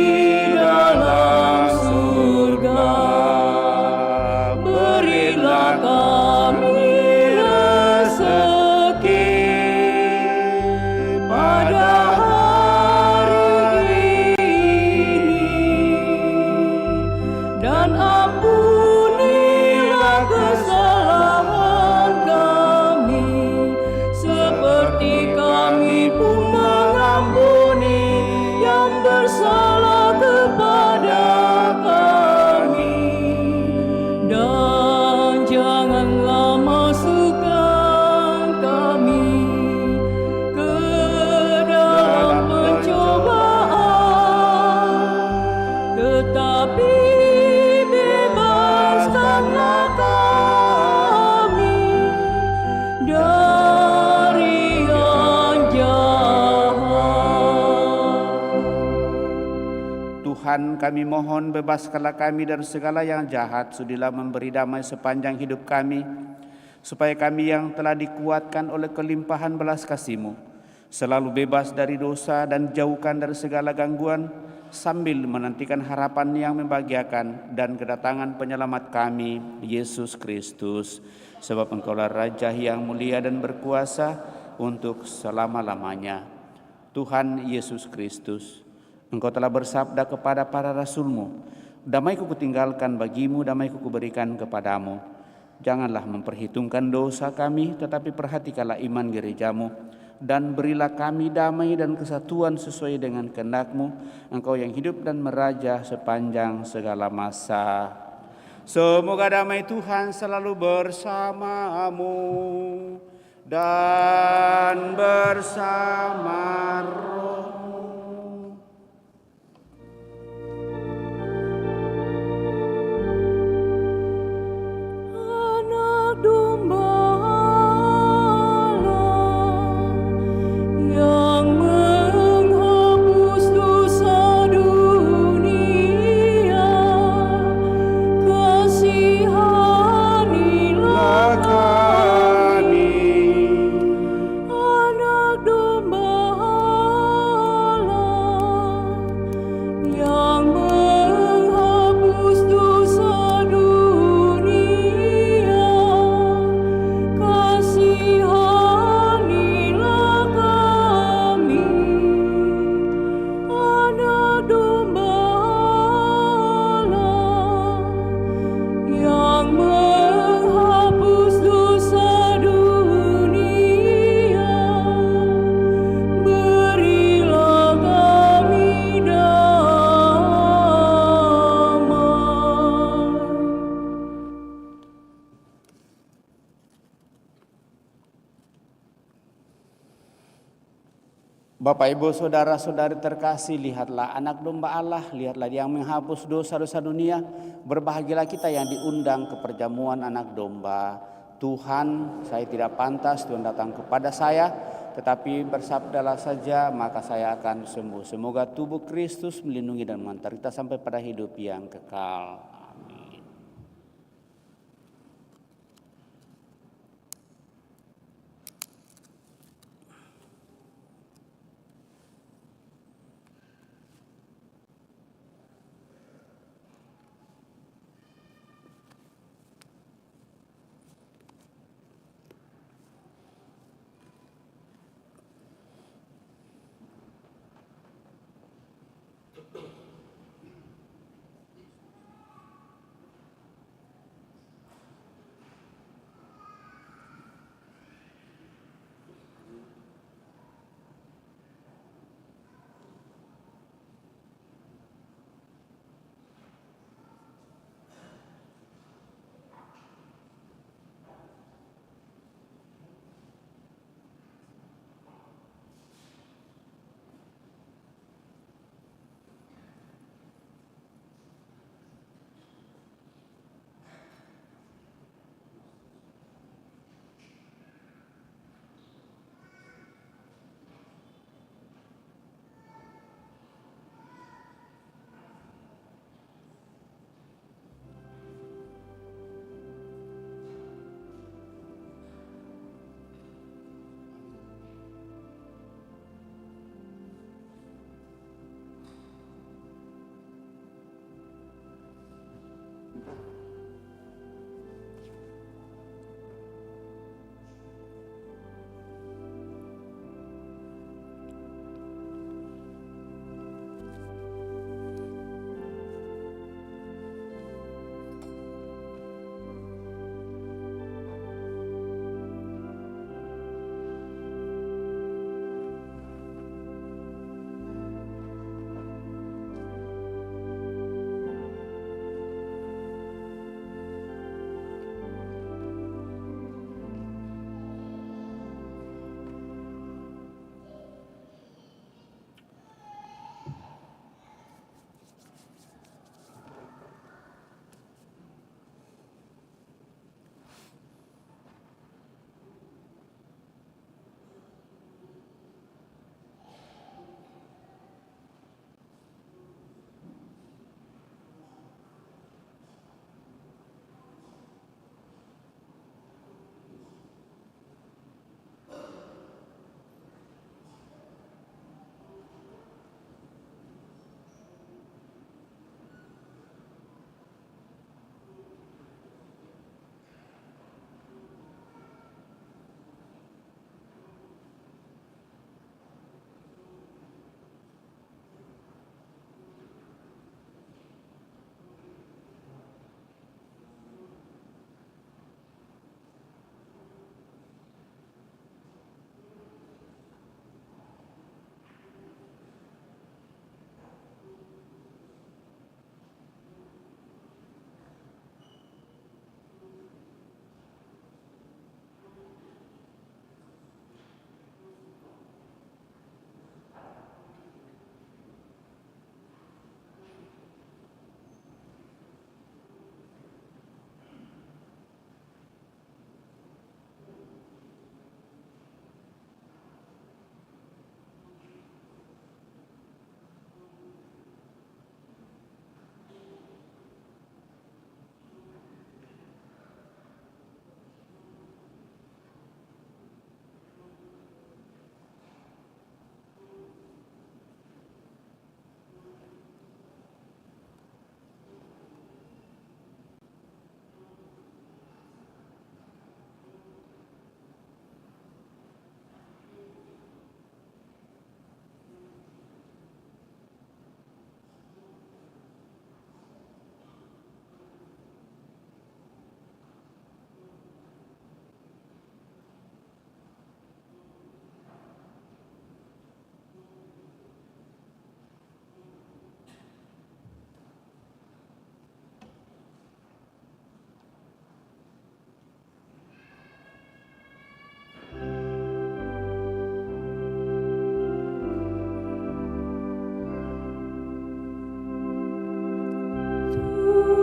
Tuhan, kami mohon bebaskanlah kami dari segala yang jahat, sudilah memberi damai sepanjang hidup kami, supaya kami yang telah dikuatkan oleh kelimpahan belas kasih-Mu selalu bebas dari dosa dan jauhkan dari segala gangguan, sambil menantikan harapan yang membahagiakan dan kedatangan penyelamat kami, Yesus Kristus. Sebab Engkaulah Raja yang mulia dan berkuasa untuk selama-lamanya. Tuhan Yesus Kristus, Engkau telah bersabda kepada para rasul-Mu, damai-Ku kutinggalkan bagimu, damai-Ku kuberikan kepadamu. Janganlah memperhitungkan dosa kami, tetapi perhatikanlah iman gereja-Mu, dan berilah kami damai dan kesatuan sesuai dengan kehendak-Mu, Engkau yang hidup dan meraja sepanjang segala masa. Semoga damai Tuhan selalu bersamamu dan bersama rohmu. Anak domba Allah yang menghapus dosa dunia, kasihanilah Kami anak domba Allah yang menghapus dosa dunia, kasihanilah kami. Anak domba Allah yang menghapus dosa dunia, berilah kami damai. Bapak, Ibu, Saudara-saudari terkasih, lihatlah anak domba Allah, lihatlah yang menghapus dosa-dosa dunia. Berbahagialah kita yang diundang ke perjamuan anak domba. Tuhan, saya tidak pantas Tuhan datang kepada saya, tetapi bersabdalah saja maka saya akan sembuh. Semoga tubuh Kristus melindungi dan mengantar kita sampai pada hidup yang kekal. Amin.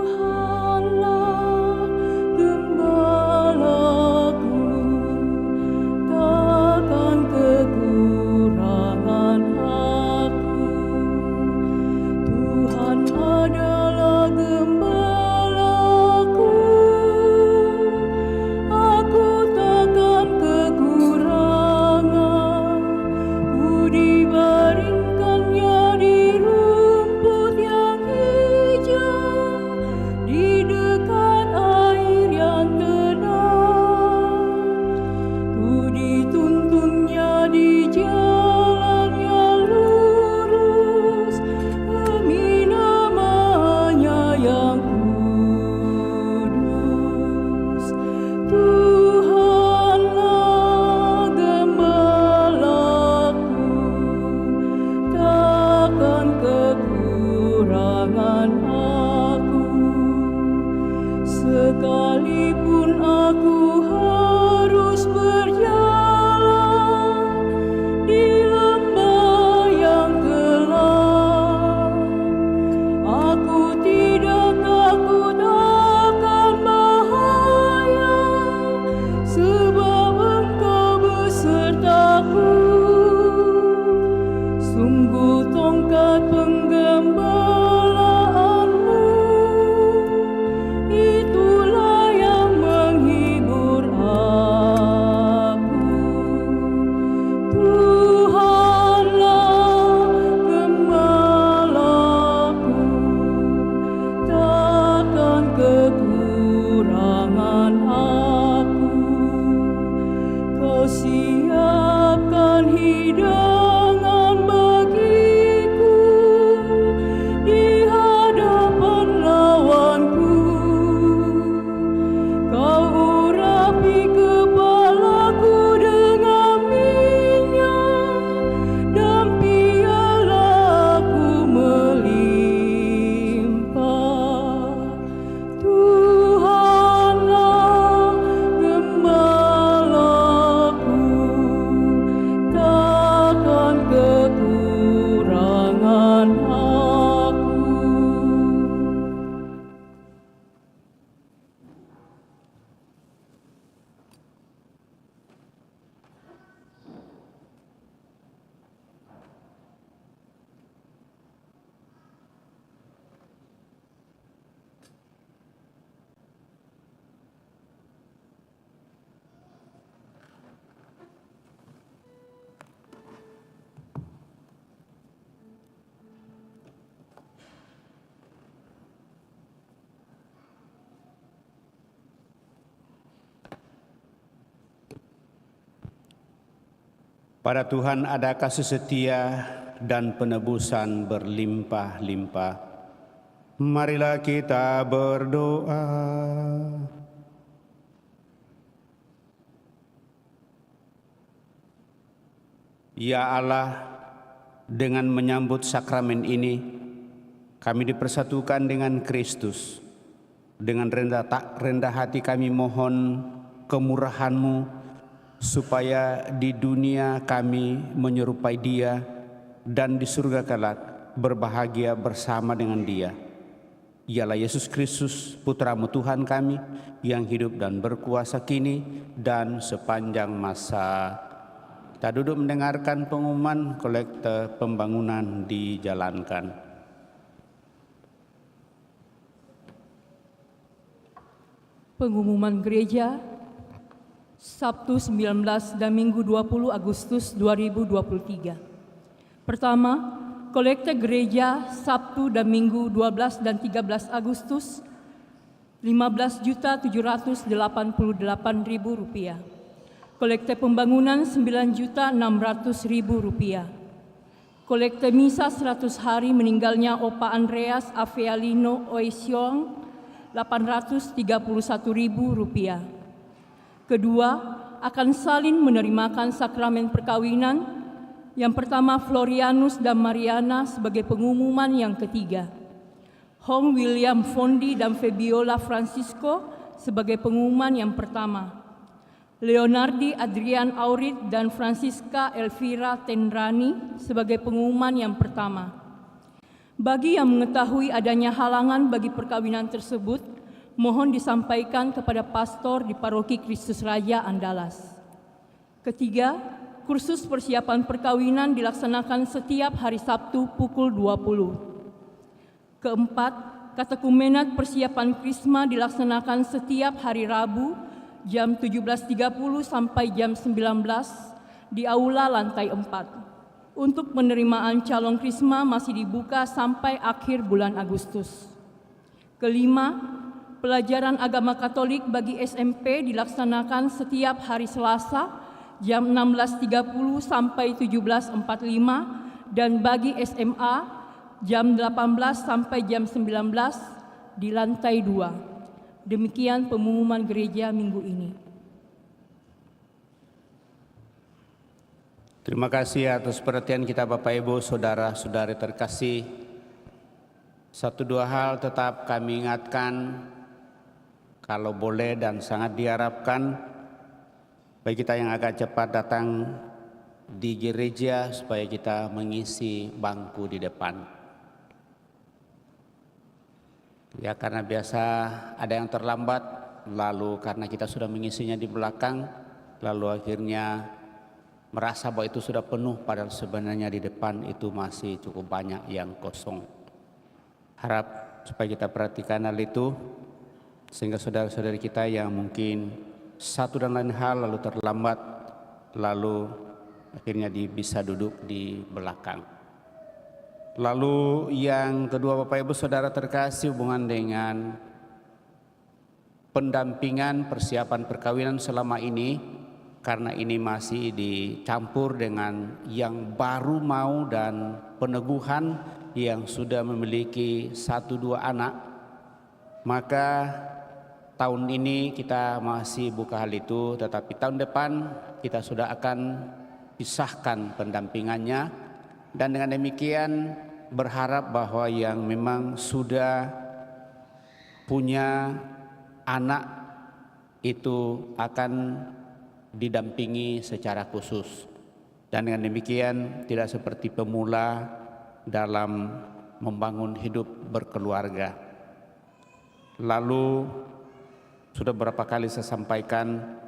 Tuhanlah gembalaku, takkan kekurangan aku. Tuhan adalah gembalaku, aku takkan kekurangan. Ku dibaringkannya di rumput yang hijau, di dekat air yang tenang. Ku dituntunnya di jalan yang lurus, demi nama-Nya yang kudus. Tuhanlah gembalaku, takkan kekurangan aku. Sekalipun aku harus berjalan di lembah yang gelap, aku tidak takut akan bahaya, sebab Engkau besertaku. Sungguh tongkat penggembalaanmu, itulah yang menghibur aku. Tuhanlah gembalaku, takkan kekurangan aku. Kau siapkan hidangan bagiku di hadapan lawanku. Kau urapi kepalaku dengan minyak, dan pialaku melimpah. Tuhanlah gembalaku, takkan kekurangan aku. Pada Tuhan ada kasih setia dan penebusan berlimpah-limpah. Marilah kita berdoa. Ya Allah, dengan menyambut sakramen ini, kami dipersatukan dengan Kristus. Dengan rendah hati kami mohon kemurahan-Mu, supaya di dunia kami menyerupai Dia, dan di surga kelak berbahagia bersama dengan Dia. Ialah Yesus Kristus, Putra-Mu Tuhan kami, yang hidup dan berkuasa kini dan sepanjang masa. Kita duduk mendengarkan pengumuman kolekte pembangunan dijalankan. Pengumuman gereja Sabtu 19 dan Minggu 20 Agustus 2023. Pertama, kolekte gereja Sabtu dan Minggu 12 dan 13 Agustus Rp15.788.000. Kolekte pembangunan Rp9.600.000. Kolekte misa 100 hari meninggalnya Opa Andreas Avealino Oesiong Rp831.000. Kedua, akan salin menerimakan sakramen perkawinan. Yang pertama, Florianus dan Mariana sebagai pengumuman yang ketiga. Hong William Fondi dan Fabiola Francisco sebagai pengumuman yang pertama. Leonardi Adrian Aurit dan Francisca Elvira Tendrani sebagai pengumuman yang pertama. Bagi yang mengetahui adanya halangan bagi perkawinan tersebut, mohon disampaikan kepada pastor di Paroki Kristus Raja Andalas. Ketiga, kursus persiapan perkawinan dilaksanakan setiap hari Sabtu pukul 20. Keempat, katekumenat persiapan Krisma dilaksanakan setiap hari Rabu jam 17.30 sampai jam 19 di aula lantai 4. Untuk penerimaan calon Krisma masih dibuka sampai akhir bulan Agustus. Kelima, pelajaran agama Katolik bagi SMP dilaksanakan setiap hari Selasa jam 16.30 sampai 17.45 dan bagi SMA jam 18 sampai jam 19 di lantai 2. Demikian pengumuman gereja minggu ini. Terima kasih atas perhatian kita Bapak Ibu, Saudara-saudari terkasih. Satu dua hal tetap kami ingatkan, kalau boleh dan sangat diharapkan bagi kita yang agak cepat datang di gereja supaya kita mengisi bangku di depan. Ya, karena biasa ada yang terlambat, lalu karena kita sudah mengisinya di belakang, lalu akhirnya merasa bahwa itu sudah penuh, padahal sebenarnya di depan itu masih cukup banyak yang kosong. Harap supaya kita perhatikan hal itu, sehingga saudara-saudari kita yang mungkin satu dan lain hal lalu terlambat, lalu akhirnya bisa duduk di belakang. Lalu yang kedua Bapak Ibu Saudara terkasih, hubungan dengan pendampingan persiapan perkawinan selama ini, karena ini masih dicampur dengan yang baru mau dan peneguhan yang sudah memiliki 1-2 anak, maka tahun ini kita masih buka hal itu, tetapi tahun depan kita sudah akan pisahkan pendampingannya. Dan dengan demikian berharap bahwa yang memang sudah punya anak itu akan didampingi secara khusus, dan dengan demikian tidak seperti pemula dalam membangun hidup berkeluarga. Lalu sudah berapa kali saya sampaikan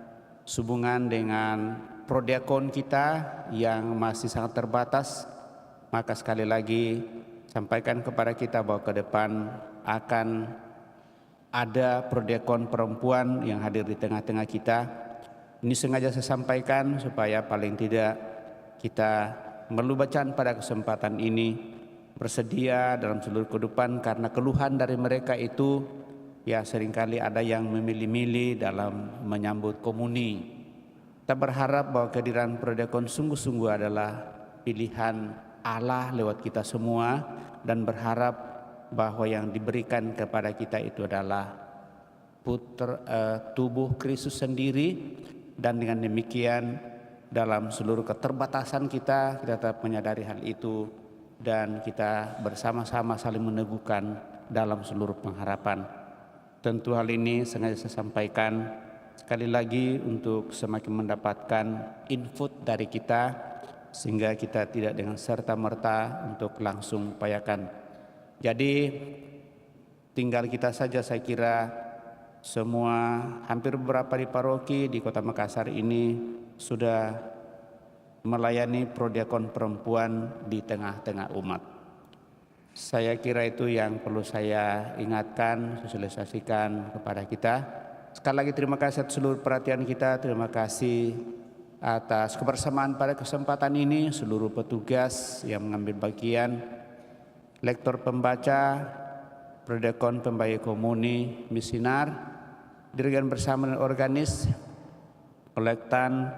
hubungan dengan prodiakon kita yang masih sangat terbatas, maka sekali lagi sampaikan kepada kita bahwa ke depan akan ada prodiakon perempuan yang hadir di tengah-tengah kita. Ini sengaja saya sampaikan supaya paling tidak kita perlu bacaan pada kesempatan ini bersedia dalam seluruh kehidupan, karena keluhan dari mereka itu ya seringkali ada yang memilih-milih dalam menyambut komuni. Kita berharap bahwa kehadiran prodiakon sungguh-sungguh adalah pilihan Allah lewat kita semua, dan berharap bahwa yang diberikan kepada kita itu adalah tubuh Kristus sendiri. Dan dengan demikian dalam seluruh keterbatasan kita tetap menyadari hal itu, dan kita bersama-sama saling meneguhkan dalam seluruh pengharapan. Tentu hal ini sengaja saya sampaikan sekali lagi untuk semakin mendapatkan input dari kita, sehingga kita tidak dengan serta-merta untuk langsung upayakan. Jadi tinggal kita saja, saya kira semua hampir beberapa di paroki di Kota Makassar ini sudah melayani prodiakon perempuan di tengah-tengah umat. Saya kira itu yang perlu saya ingatkan, sosialisasikan kepada kita. Sekali lagi terima kasih atas seluruh perhatian kita, terima kasih atas kebersamaan pada kesempatan ini, seluruh petugas yang mengambil bagian, lektor pembaca, prodiakon pembayi komuni, misinar, dirigen bersama dan organis, kolektan,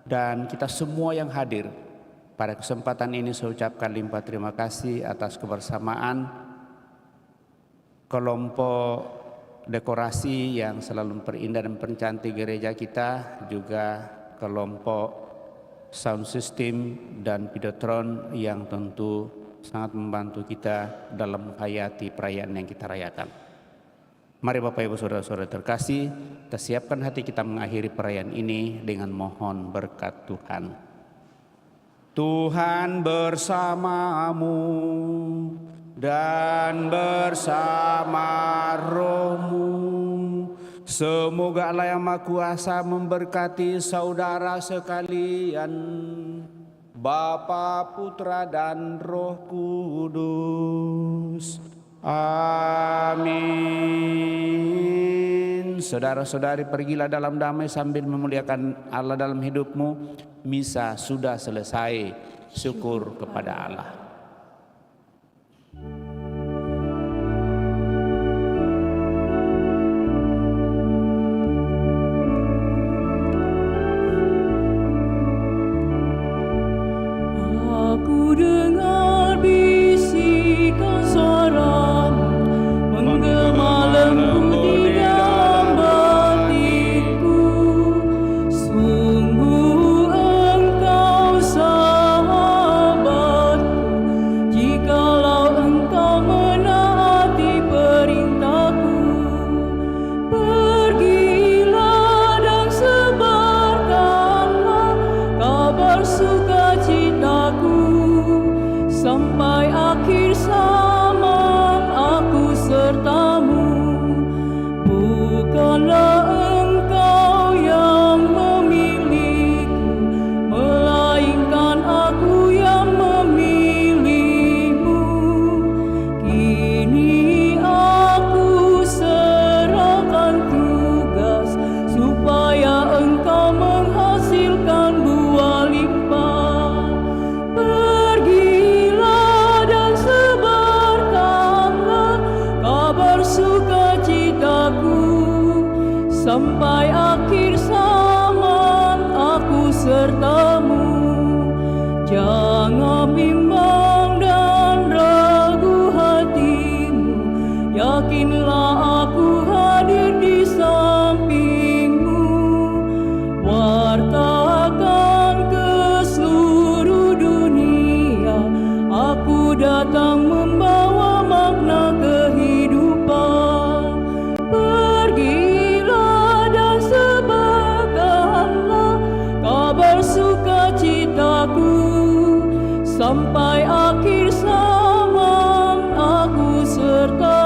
dan kita semua yang hadir pada kesempatan ini. Saya ucapkan limpah terima kasih atas kebersamaan kelompok dekorasi yang selalu memperindah dan mempercantik gereja kita, juga kelompok sound system dan videotron yang tentu sangat membantu kita dalam menghayati perayaan yang kita rayakan. Mari Bapak Ibu Saudara-saudara terkasih, kita siapkan hati kita mengakhiri perayaan ini dengan mohon berkat Tuhan. Tuhan bersamamu, dan bersama rohmu. Semoga Allah yang Maha Kuasa memberkati saudara sekalian, Bapa, Putra, dan Roh Kudus. Amin. Saudara-saudari, pergilah dalam damai sambil memuliakan Allah dalam hidupmu. Misa sudah selesai. Syukur kepada Allah. Aku dengar bisikan suara-Mu menggema lembut di dalam batinku. Sungguh Engkau sahabatku, jikalau Engkau menaati perintahku. Pergilah dan sebarkanlah kabar sukacitaku. Sampai akhir zaman aku sertamu. Bukanlah Engkau yang memilihku, melainkan aku yang memilihmu. Kini aku serahkan tugas supaya Engkau menghasilkan buah limpah. Pergilah dan sebarkanlah kabar sukacitaku. Sampai akhir zaman aku sertamu. Jangan bimbang dan ragu hatimu, yakinlah aku hadir di sampingmu. Wartakan ke seluruh dunia, aku datang membawa makna kehidupan. Pergilah dan sebarkanlah kabar sukacitaku. Sampai akhir zaman aku serta